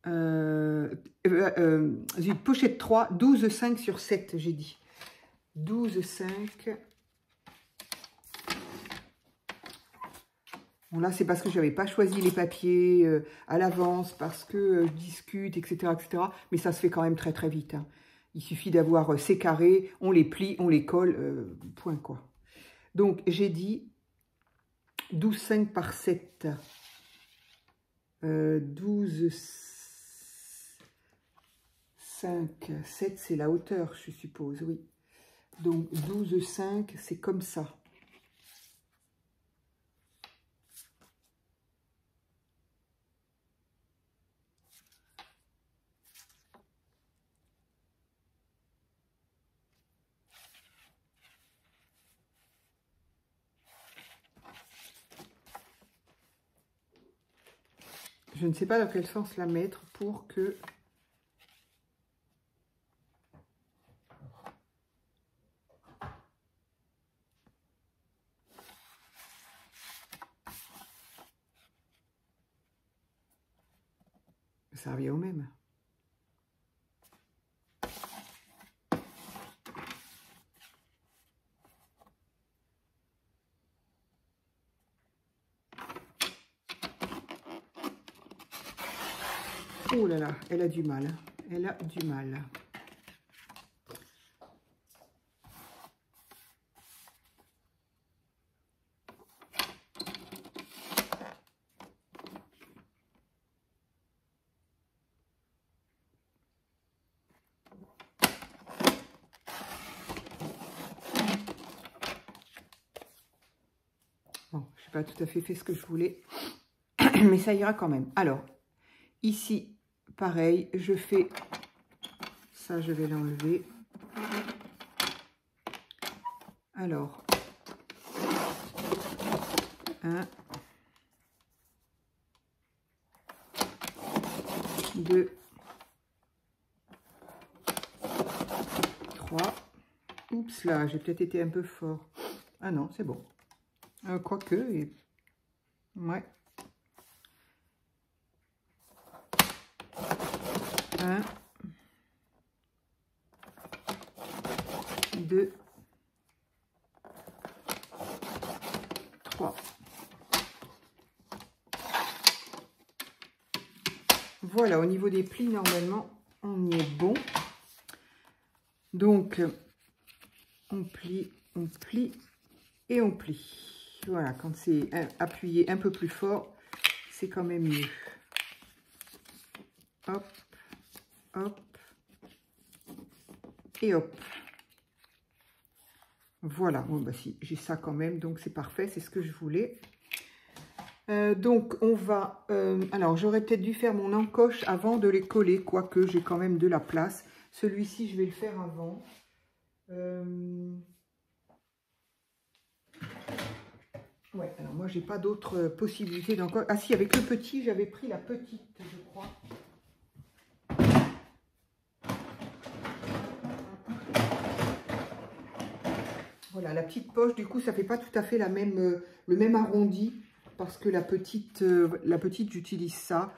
une pochette 3, 12,5 sur 7, j'ai dit. 12,5. Bon, là, c'est parce que je n'avais pas choisi les papiers à l'avance, parce que je discute, etc., etc. Mais ça se fait quand même très, très vite. Hein. Il suffit d'avoir ces carrés, on les plie, on les colle, point, quoi. Donc, j'ai dit 12,5 par 7. 12,5, 7, c'est la hauteur, je suppose, oui. Donc, 12,5, c'est comme ça. Je ne sais pas dans quel sens la mettre pour que... Ça revient au même. Oh là là, elle a du mal. Elle a du mal. Bon, je n'ai pas tout à fait ce que je voulais, mais ça ira quand même. Alors, ici, pareil, je fais... Ça, je vais l'enlever. Alors, 1, 2, 3. Oups là, j'ai peut-être été un peu fort. Ah non, c'est bon. Quoique, et... ouais. 1, 2, 3. Voilà, au niveau des plis, normalement, on y est bon. Donc, on plie et on plie. Voilà, quand c'est appuyé un peu plus fort, c'est quand même mieux. Hop, hop, et hop. Voilà, bon, bah si, j'ai ça quand même, donc c'est parfait, c'est ce que je voulais. Donc, on va... alors, j'aurais peut-être dû faire mon encoche avant de les coller, quoique j'ai quand même de la place. Celui-ci, je vais le faire avant. Ouais, alors moi, j'ai pas d'autres possibilités d'encoche. Ah si, avec le petit, j'avais pris la petite, je crois. Voilà, la petite poche, du coup, ça fait pas tout à fait la même, le même arrondi, parce que la petite j'utilise ça.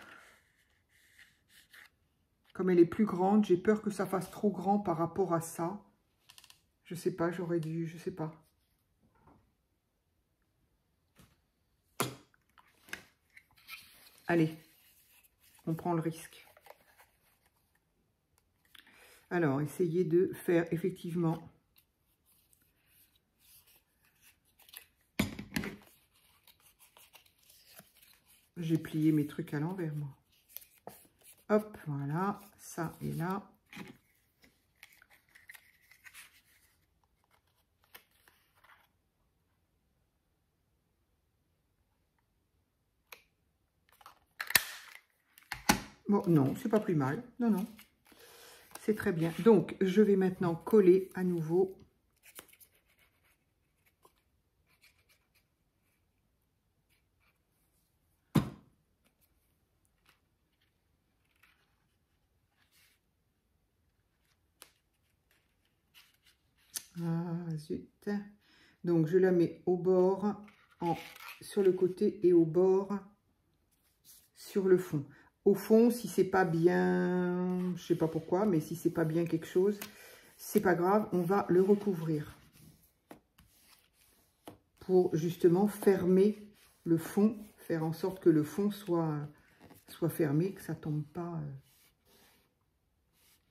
Comme elle est plus grande, j'ai peur que ça fasse trop grand par rapport à ça. Je sais pas, j'aurais dû, je sais pas. Allez, on prend le risque. Alors, essayez de faire effectivement... J'ai plié mes trucs à l'envers, moi. Hop, voilà, ça est là. Bon, non, c'est pas plus mal. Non, non. C'est très bien. Donc, je vais maintenant coller à nouveau. Ah, zut. Donc, je la mets au bord, sur le côté et au bord, sur le fond. Au fond, si c'est pas bien, je sais pas pourquoi, mais si c'est pas bien quelque chose, c'est pas grave, on va le recouvrir. Pour justement fermer le fond, faire en sorte que le fond soit fermé, que ça tombe pas.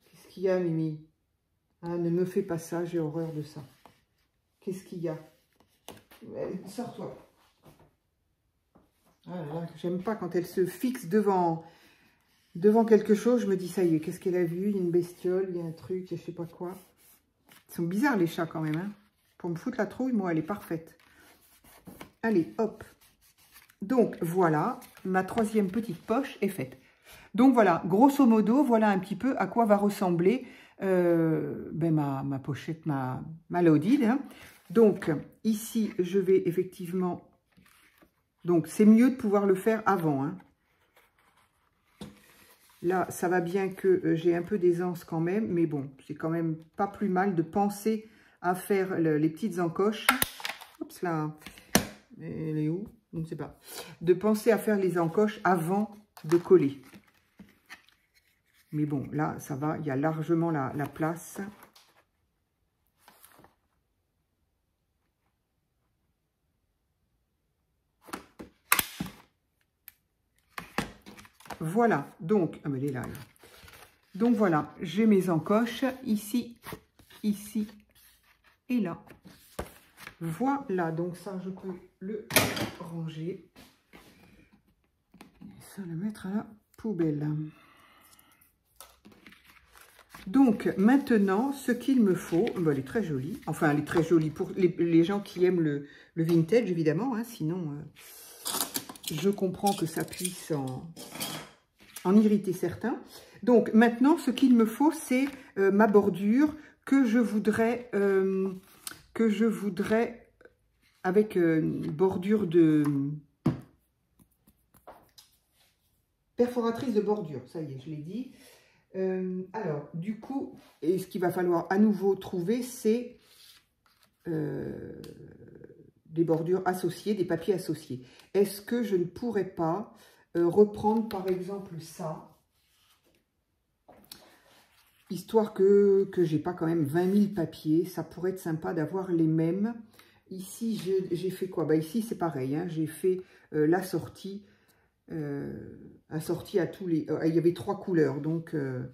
Qu'est-ce qu'il y a, Mimi? Ah, ne me fais pas ça, j'ai horreur de ça. Qu'est-ce qu'il y a? Sors-toi. Ah là là, j'aime pas quand elle se fixe devant quelque chose. Je me dis, ça y est, qu'est-ce qu'elle a vu? Il y a une bestiole, il y a un truc, je sais pas quoi. Ils sont bizarres, les chats, quand même. Hein. Pour me foutre la trouille, moi, elle est parfaite. Allez, hop. Donc, voilà, ma troisième petite poche est faite. Donc, voilà, grosso modo, voilà un petit peu à quoi va ressembler ma pochette, ma loaded. Hein. Donc, ici, je vais effectivement... Donc, c'est mieux de pouvoir le faire avant. Hein. Là, ça va bien que j'ai un peu d'aisance quand même, mais bon, c'est quand même pas plus mal de penser à faire les petites encoches. Oups là, elle est où? Je ne sais pas. De penser à faire les encoches avant de coller. Mais bon, là, ça va, il y a largement la place. Voilà, donc, ah, mais elle est là, là. Donc voilà, j'ai mes encoches ici, ici et là. Voilà, donc ça, je peux le ranger. Et ça, le mettre à la poubelle. Donc, maintenant, ce qu'il me faut, ben, elle est très jolie. Enfin, elle est très jolie pour les gens qui aiment le vintage, évidemment. Hein, sinon, je comprends que ça puisse en irriter certains. Donc, maintenant, ce qu'il me faut, c'est ma bordure que je voudrais avec une bordure de perforatrice de bordure. Ça y est, je l'ai dit. Alors, du coup, et ce qu'il va falloir à nouveau trouver, c'est des bordures associées, des papiers associés. Est-ce que je ne pourrais pas reprendre, par exemple, ça, histoire que j'ai pas quand même 20 000 papiers. Ça pourrait être sympa d'avoir les mêmes. Ici, j'ai fait quoi? Bah, ici, c'est pareil. Hein, j'ai fait l'assorti à tous les... il y avait 3 couleurs. Donc, là,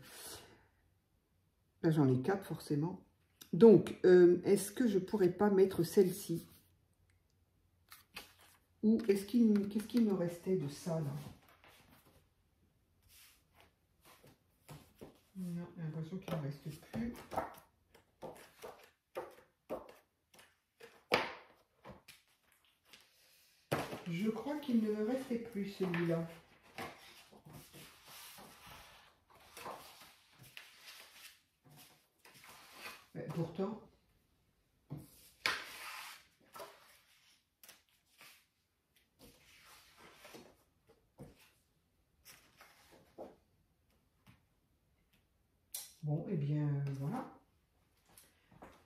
j'en ai 4 forcément. Donc, est-ce que je pourrais pas mettre celle-ci? Ou qu'est-ce qu'il me restait de ça, là? Non, j'ai l'impression qu'il ne reste plus. Je crois qu'il ne me restait plus celui-là. Pourtant... Bon, eh bien, voilà.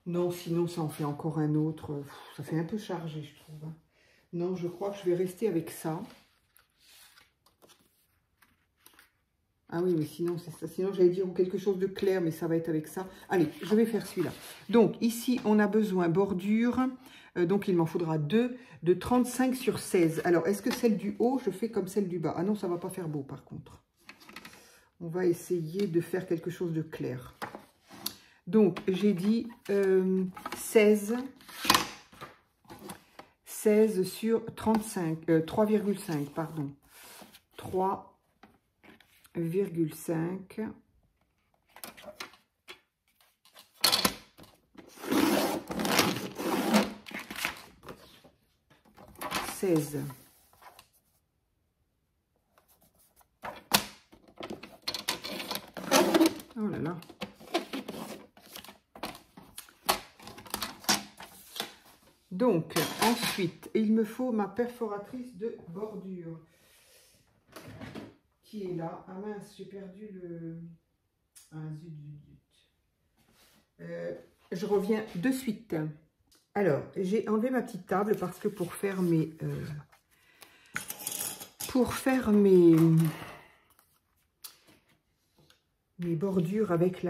Non, sinon, ça en fait encore un autre. Ça fait un peu chargé, je trouve. Non, je crois que je vais rester avec ça. Ah oui, mais sinon, c'est ça. Sinon, j'allais dire quelque chose de clair, mais ça va être avec ça. Allez, je vais faire celui-là. Donc, ici, on a besoin bordure. Donc, il m'en faudra 2 de 35 sur 16. Alors, est-ce que celle du haut, je fais comme celle du bas? Ah non, ça ne va pas faire beau, par contre. On va essayer de faire quelque chose de clair. Donc, j'ai dit 16 sur 35, 3,5, pardon. 3,5. Oh là là. Donc, ensuite, il me faut ma perforatrice de bordure qui est là. Ah mince, j'ai perdu le... Ah, zut, zut, zut. Je reviens de suite. Alors, j'ai enlevé ma petite table parce que pour faire mes bordures avec,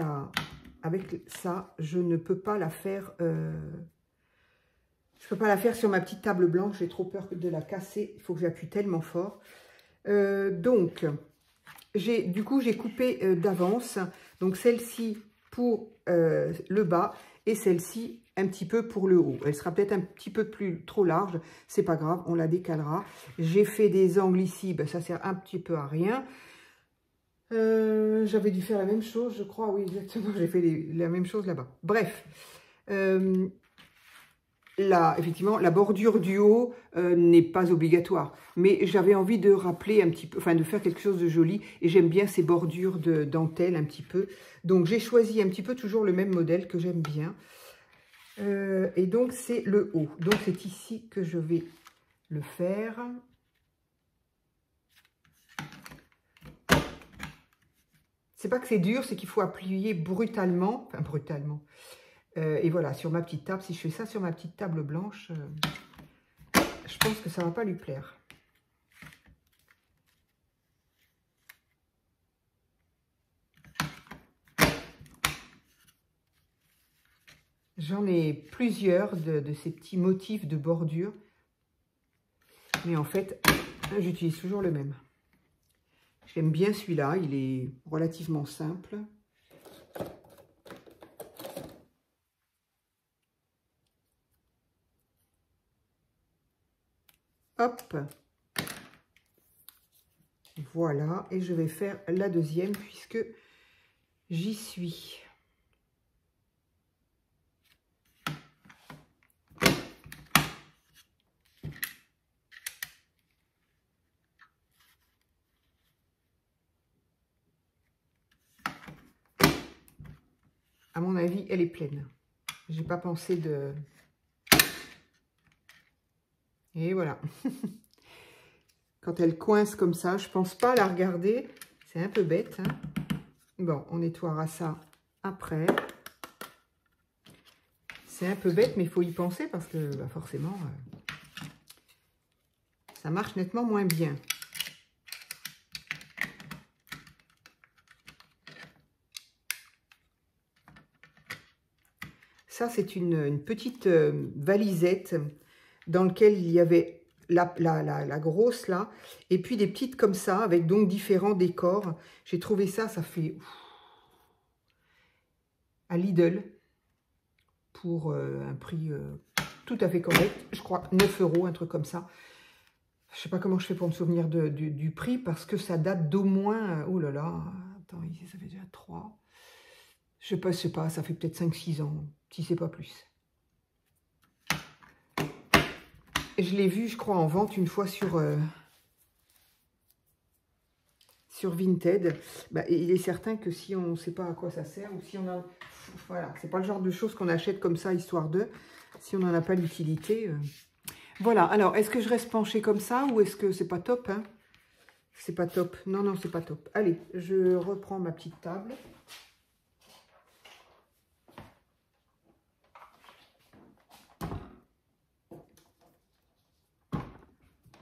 ça, je ne peux pas la faire... Je ne peux pas la faire sur ma petite table blanche, j'ai trop peur de la casser. Il faut que j'appuie tellement fort. Donc, du coup, j'ai coupé d'avance. Donc, celle-ci pour le bas et celle-ci un petit peu pour le haut. Elle sera peut-être un petit peu trop large. C'est pas grave, on la décalera. J'ai fait des angles ici. Ben, ça sert un petit peu à rien. J'avais dû faire la même chose, je crois. Oui, exactement. J'ai fait la même chose là-bas. Bref. Là, effectivement, la bordure du haut n'est pas obligatoire. Mais j'avais envie de rappeler un petit peu, enfin de faire quelque chose de joli. Et j'aime bien ces bordures de dentelle un petit peu. Donc j'ai choisi un petit peu toujours le même modèle que j'aime bien. Et donc c'est le haut. Donc c'est ici que je vais le faire. C'est pas que c'est dur, c'est qu'il faut appuyer brutalement. Enfin brutalement. Et voilà, sur ma petite table, si je fais ça sur ma petite table blanche, je pense que ça ne va pas lui plaire. J'en ai plusieurs de ces petits motifs de bordure. Mais en fait, j'utilise toujours le même. J'aime bien celui-là, il est relativement simple. Hop, voilà, et je vais faire la deuxième puisque j'y suis. À mon avis, elle est pleine. J'ai pas pensé de... Et voilà. Quand elle coince comme ça, je pense pas la regarder. C'est un peu bête. Hein. Bon, on nettoiera ça après. C'est un peu bête, mais il faut y penser parce que bah, forcément, ça marche nettement moins bien. Ça, c'est une petite valisette dans laquelle il y avait la grosse là, et puis des petites comme ça, avec donc différents décors. J'ai trouvé ça, ça fait à Lidl, pour un prix tout à fait correct. Je crois 9 €, un truc comme ça. Je ne sais pas comment je fais pour me souvenir du prix, parce que ça date d'au moins... oh là là, attends, ici ça fait déjà 3. Je sais pas, ça fait peut-être 5-6 ans, si c'est pas plus. Je l'ai vu, je crois, en vente une fois sur Vinted. Bah, il est certain que si on ne sait pas à quoi ça sert, ou si on a... Voilà, c'est pas le genre de choses qu'on achète comme ça, histoire de... Si on n'en a pas l'utilité... Voilà, alors, est-ce que je reste penchée comme ça, ou est-ce que c'est pas top, hein? C'est pas top. Non, non, c'est pas top. Allez, je reprends ma petite table.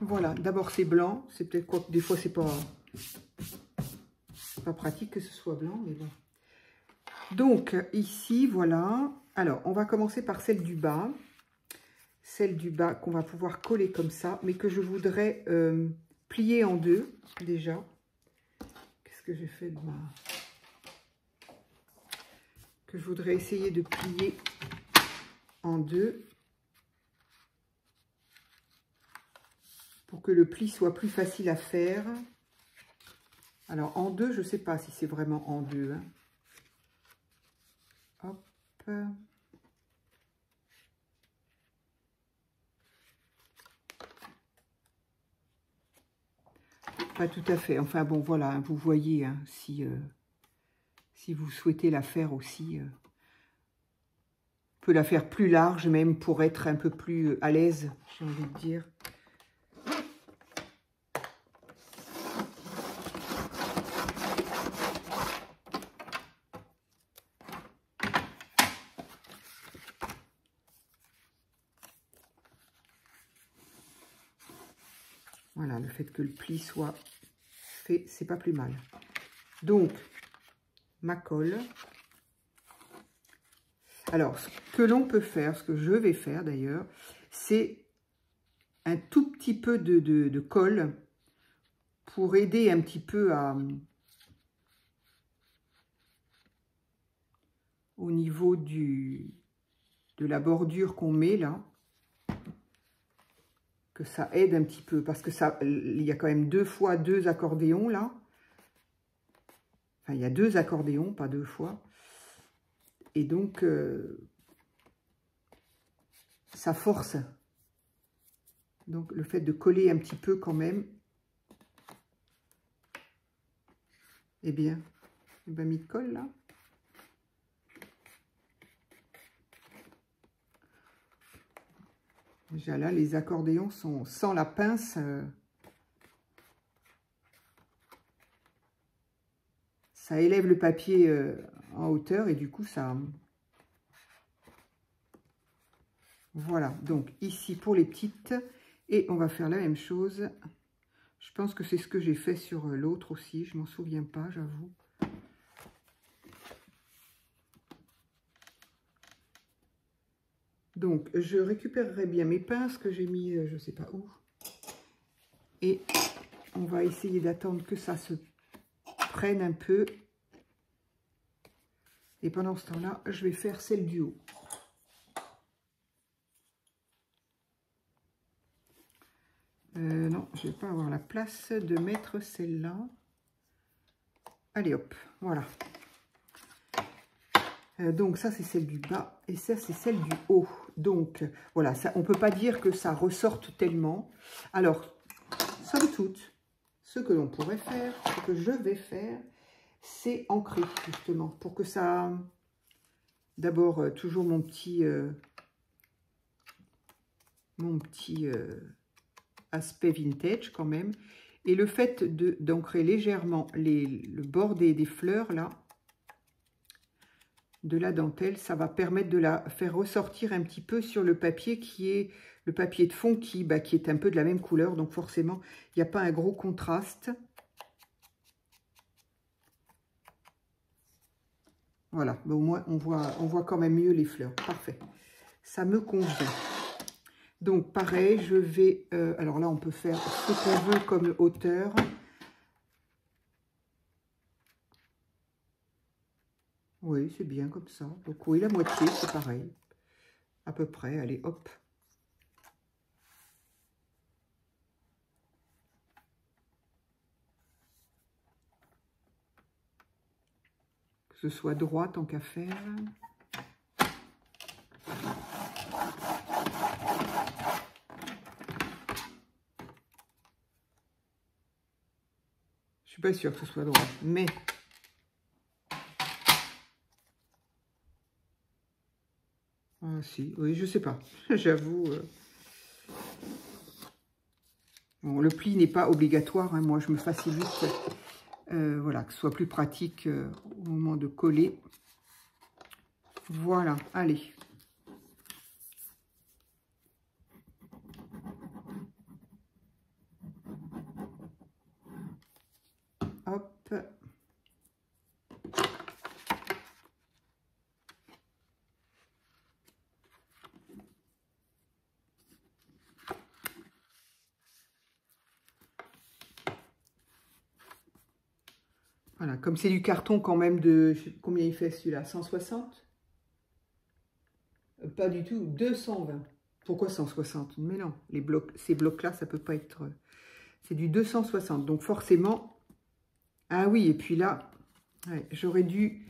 Voilà, d'abord c'est blanc. C'est peut-être quoi que des fois c'est pas pratique que ce soit blanc, mais bon. Donc ici, voilà. Alors, on va commencer par celle du bas. Celle du bas qu'on va pouvoir coller comme ça, mais que je voudrais plier en deux déjà. Qu'est-ce que j'ai fait de ma... Que je voudrais essayer de plier en deux. Pour que le pli soit plus facile à faire. Alors, en deux, je ne sais pas si c'est vraiment en deux. Hein. Hop. Pas tout à fait. Enfin, bon, voilà, vous voyez, hein, si vous souhaitez la faire aussi. On peut la faire plus large, même, pour être un peu plus à l'aise, j'ai envie de dire. Voilà, le fait que le pli soit fait, c'est pas plus mal. Donc, ma colle. Alors, ce que l'on peut faire, ce que je vais faire d'ailleurs, c'est un tout petit peu de colle pour aider un petit peu au niveau de la bordure qu'on met là, que ça aide un petit peu, parce que ça, il y a quand même 2 fois 2 accordéons là. Enfin, il y a 2 accordéons, pas 2 fois. Et donc, ça force. Donc, le fait de coller un petit peu quand même, eh bien, mis de colle là. Déjà là, les accordéons sont sans la pince. Ça élève le papier en hauteur et du coup, ça... Voilà, donc ici pour les petites. Et on va faire la même chose. Je pense que c'est ce que j'ai fait sur l'autre aussi. Je m'en souviens pas, j'avoue. Donc, je récupérerai bien mes pinces que j'ai mis, je sais pas où. Et on va essayer d'attendre que ça se prenne un peu. Et pendant ce temps-là, je vais faire celle du haut. Non, je vais pas avoir la place de mettre celle-là. Allez hop, voilà. Donc ça c'est celle du bas et ça c'est celle du haut. Donc voilà, ça, on ne peut pas dire que ça ressorte tellement. Alors, somme toute, ce que l'on pourrait faire, ce que je vais faire, c'est ancrer justement pour que ça... D'abord, toujours mon petit aspect vintage quand même. Et le fait d'ancrer légèrement le bord des fleurs là, de la dentelle, ça va permettre de la faire ressortir un petit peu sur le papier qui est le papier de fond qui est un peu de la même couleur. Donc forcément, il n'y a pas un gros contraste. Voilà, mais au moins on voit quand même mieux les fleurs. Parfait, ça me convient. Donc pareil, je vais... alors là, on peut faire ce qu'on veut comme hauteur. Oui, c'est bien comme ça. Donc oui, la moitié, c'est pareil. À peu près, allez, hop. Que ce soit droit, tant qu'à faire. Je suis pas sûre que ce soit droit, mais... Ah si, oui, je sais pas. J'avoue... Bon, le pli n'est pas obligatoire, hein. Moi je me facilite, voilà, que ce soit plus pratique au moment de coller. Voilà, allez. Hop. Voilà, comme c'est du carton quand même de... Combien il fait celui-là? 160? Pas du tout, 220. Pourquoi 160? Mais non, ces blocs-là, ça peut pas être... C'est du 260, donc forcément... Ah oui, et puis là, ouais, j'aurais dû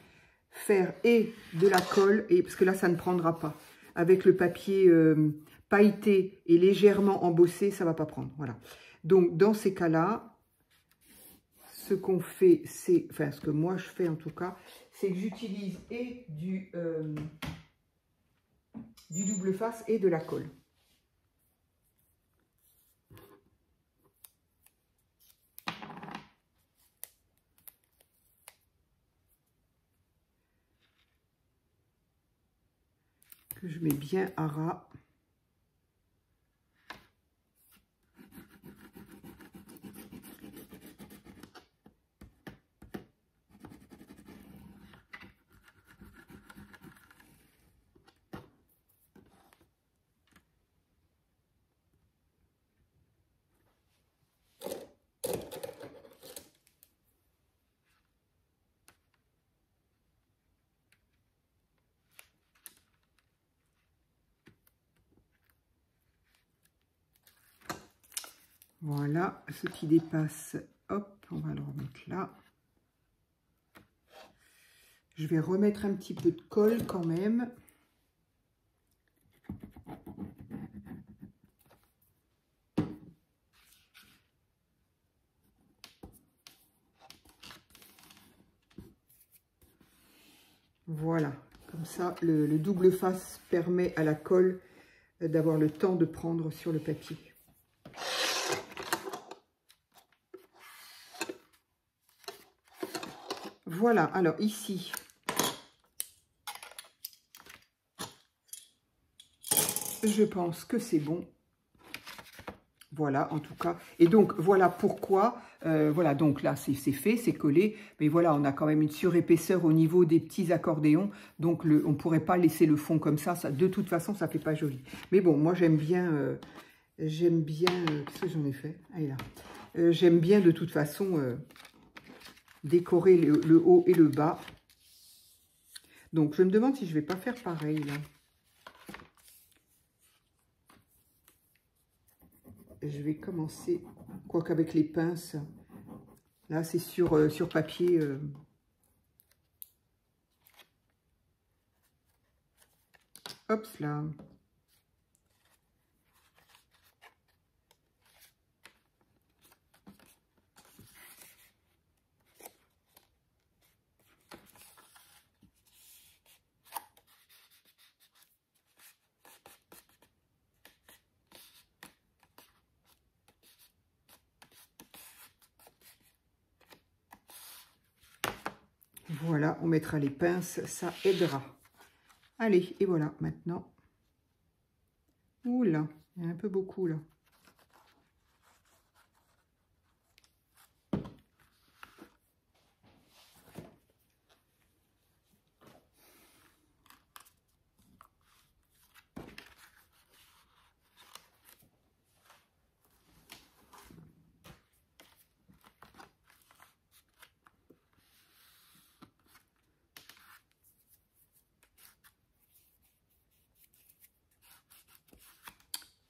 faire et de la colle, et parce que là, ça ne prendra pas. Avec le papier pailleté et légèrement embossé, ça va pas prendre. Voilà. Donc, dans ces cas-là, ce qu'on fait, c'est... Enfin, ce que moi, je fais en tout cas, c'est que j'utilise et du double face et de la colle. Que je mets bien à ras. Voilà, ce qui dépasse, hop, on va le remettre là. Je vais remettre un petit peu de colle quand même. Voilà, comme ça, le double face permet à la colle d'avoir le temps de prendre sur le papier. Voilà, alors ici, je pense que c'est bon. Voilà, en tout cas. Et donc, voilà pourquoi, voilà, donc là, c'est fait, c'est collé. Mais voilà, on a quand même une surépaisseur au niveau des petits accordéons. Donc, on ne pourrait pas laisser le fond comme ça. De toute façon, ça ne fait pas joli. Mais bon, moi, j'aime bien, qu'est-ce que j'en ai fait? Ah, il est là. J'aime bien, de toute façon, décorer le haut et le bas. Donc, je me demande si je ne vais pas faire pareil, là. Je vais commencer, quoique avec les pinces, là c'est sur papier. Hop là. Voilà, on mettra les pinces, ça aidera. Allez, et voilà, maintenant. Oula, il y a un peu beaucoup là.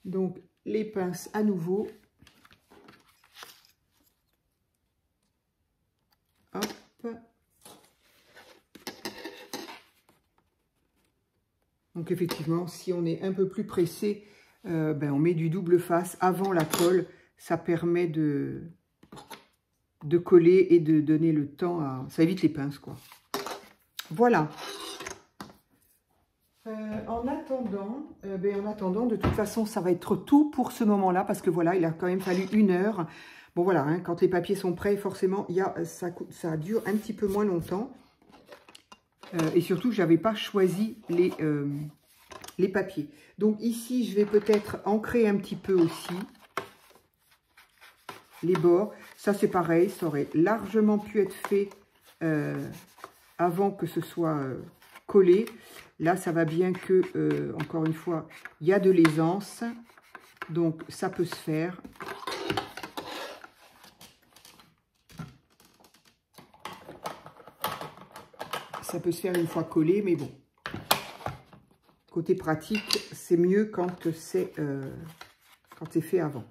Donc, les pinces à nouveau. Hop. Donc, effectivement, si on est un peu plus pressé, ben, on met du double face avant la colle. Ça permet de coller et de donner le temps à... Ça évite les pinces, quoi. Voilà. En attendant, de toute façon, ça va être tout pour ce moment-là, parce que voilà, il a quand même fallu 1 heure. Bon, voilà, hein, quand les papiers sont prêts, forcément, ça dure un petit peu moins longtemps. Et surtout, je n'avais pas choisi les papiers. Donc ici, je vais peut-être ancrer un petit peu aussi les bords. Ça, c'est pareil, ça aurait largement pu être fait avant que ce soit collé. Là, ça va bien que, encore une fois, il y a de l'aisance. Donc, ça peut se faire. Ça peut se faire une fois collé, mais bon. Côté pratique, c'est mieux quand c'est fait avant.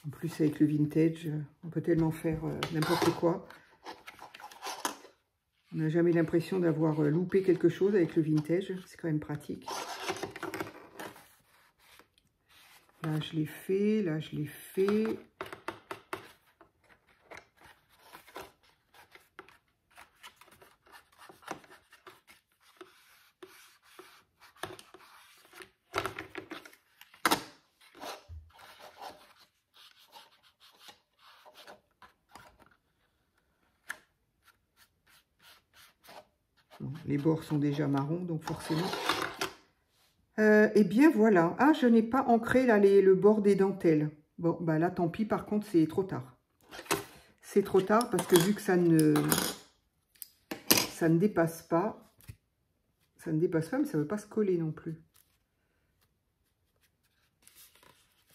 En plus, avec le vintage, on peut tellement faire n'importe quoi. On n'a jamais l'impression d'avoir loupé quelque chose avec le vintage. C'est quand même pratique. Là, je l'ai fait. Là, je l'ai fait. Bon, les bords sont déjà marrons, donc forcément. Eh bien, voilà. Ah, je n'ai pas ancré là, le bord des dentelles. Bon, bah là, tant pis. Par contre, c'est trop tard. C'est trop tard parce que vu que ça ne dépasse pas, mais ça ne veut pas se coller non plus.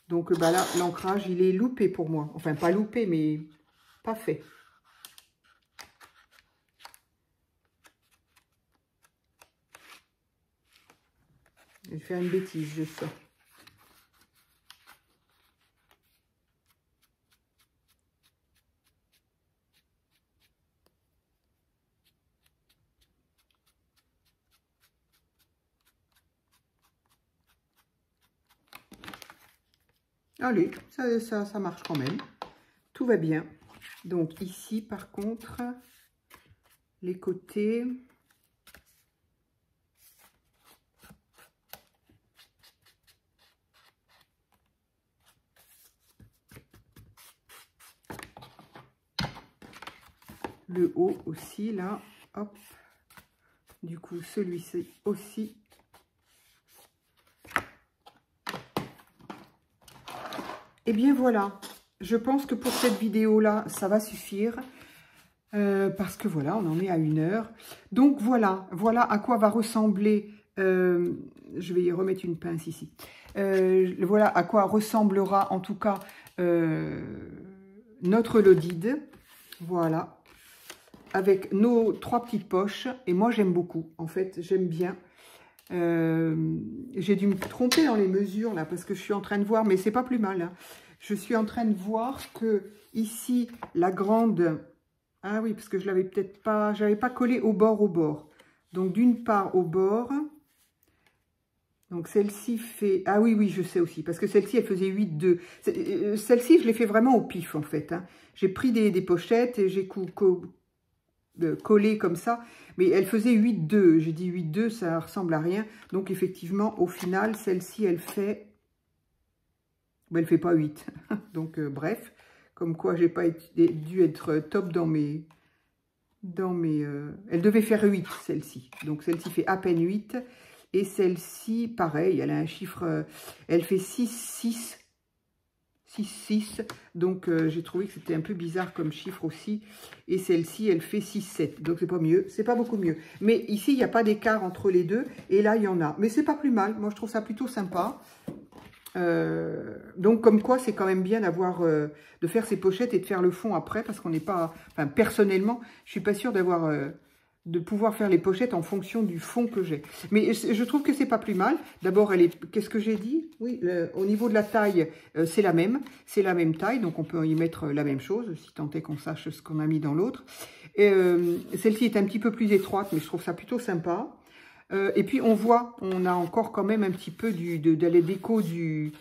Donc bah là, l'ancrage, il est loupé pour moi. Enfin, pas loupé, mais pas fait. Je vais faire une bêtise, je sais. Allez, ça marche quand même. Tout va bien. Donc ici, par contre, les côtés... Le haut aussi, là, hop. Du coup, celui-ci aussi. Et bien voilà, je pense que pour cette vidéo-là, ça va suffire. Parce que voilà, on en est à 1 heure. Donc voilà à quoi va ressembler... je vais y remettre une pince ici. Voilà à quoi ressemblera en tout cas notre Lodide. Voilà. Avec nos 3 petites poches. Et moi, j'aime beaucoup. En fait, j'aime bien. J'ai dû me tromper dans les mesures, là, parce que je suis en train de voir, mais c'est pas plus mal. Hein. Je suis en train de voir que ici, la grande... Ah oui, parce que je l'avais peut-être pas... J'avais pas collé au bord. Donc, d'une part, au bord... Donc, celle-ci fait... Ah oui, je sais aussi, parce que celle-ci, elle faisait 8,2. Celle-ci, je l'ai fait vraiment au pif, en fait. Hein. J'ai pris des pochettes et j'ai collé comme ça, mais elle faisait 8,2. J'ai dit 8,2, ça ressemble à rien. Donc, effectivement, au final, celle-ci, elle fait... Ben, elle fait pas 8. Donc, bref, comme quoi, j'ai pas dû être top dans mes... Elle devait faire 8, celle-ci. Donc, celle-ci fait à peine 8. Et celle-ci, pareil, elle a un chiffre... elle fait 6. Donc, j'ai trouvé que c'était un peu bizarre comme chiffre aussi. Et celle-ci, elle fait 6,7. Donc, c'est pas mieux. C'est pas beaucoup mieux. Mais ici, il n'y a pas d'écart entre les deux. Et là, il y en a. Mais c'est pas plus mal. Moi, je trouve ça plutôt sympa. Donc, comme quoi, c'est quand même bien d'avoir... de faire ces pochettes et de faire le fond après. Parce qu'on n'est pas... Enfin, personnellement, je suis pas sûre d'avoir... de pouvoir faire les pochettes en fonction du fond que j'ai. Mais je trouve que c'est pas plus mal. D'abord, elle est... Qu'est-ce que j'ai dit? Oui, au niveau de la taille, c'est la même. C'est la même taille, donc on peut y mettre la même chose, si tant est qu'on sache ce qu'on a mis dans l'autre. Celle-ci est un petit peu plus étroite, mais je trouve ça plutôt sympa. Et puis, on voit, on a encore quand même un petit peu de la déco du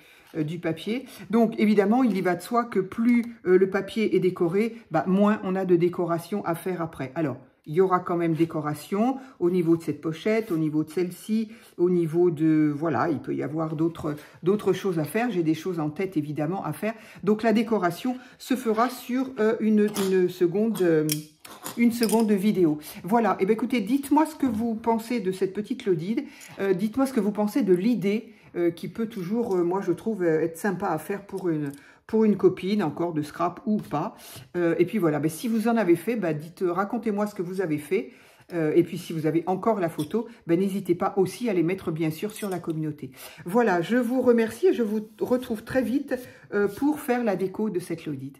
papier. Donc, évidemment, il y va de soi que plus le papier est décoré, bah, moins on a de décoration à faire après. Alors, il y aura quand même décoration au niveau de cette pochette, au niveau de celle-ci, au niveau de... Voilà, il peut y avoir d'autres choses à faire. J'ai des choses en tête, évidemment, à faire. Donc, la décoration se fera sur une seconde vidéo. Voilà. Et bien, écoutez, dites-moi ce que vous pensez de cette petite Lodide. Dites-moi ce que vous pensez de l'idée qui peut toujours, moi, je trouve, être sympa à faire pour une copine, encore de scrap ou pas. Et puis voilà, ben, si vous en avez fait, ben, racontez-moi ce que vous avez fait. Et puis si vous avez encore la photo, ben, n'hésitez pas aussi à les mettre bien sûr sur la communauté. Voilà, je vous remercie et je vous retrouve très vite pour faire la déco de cette Lodide.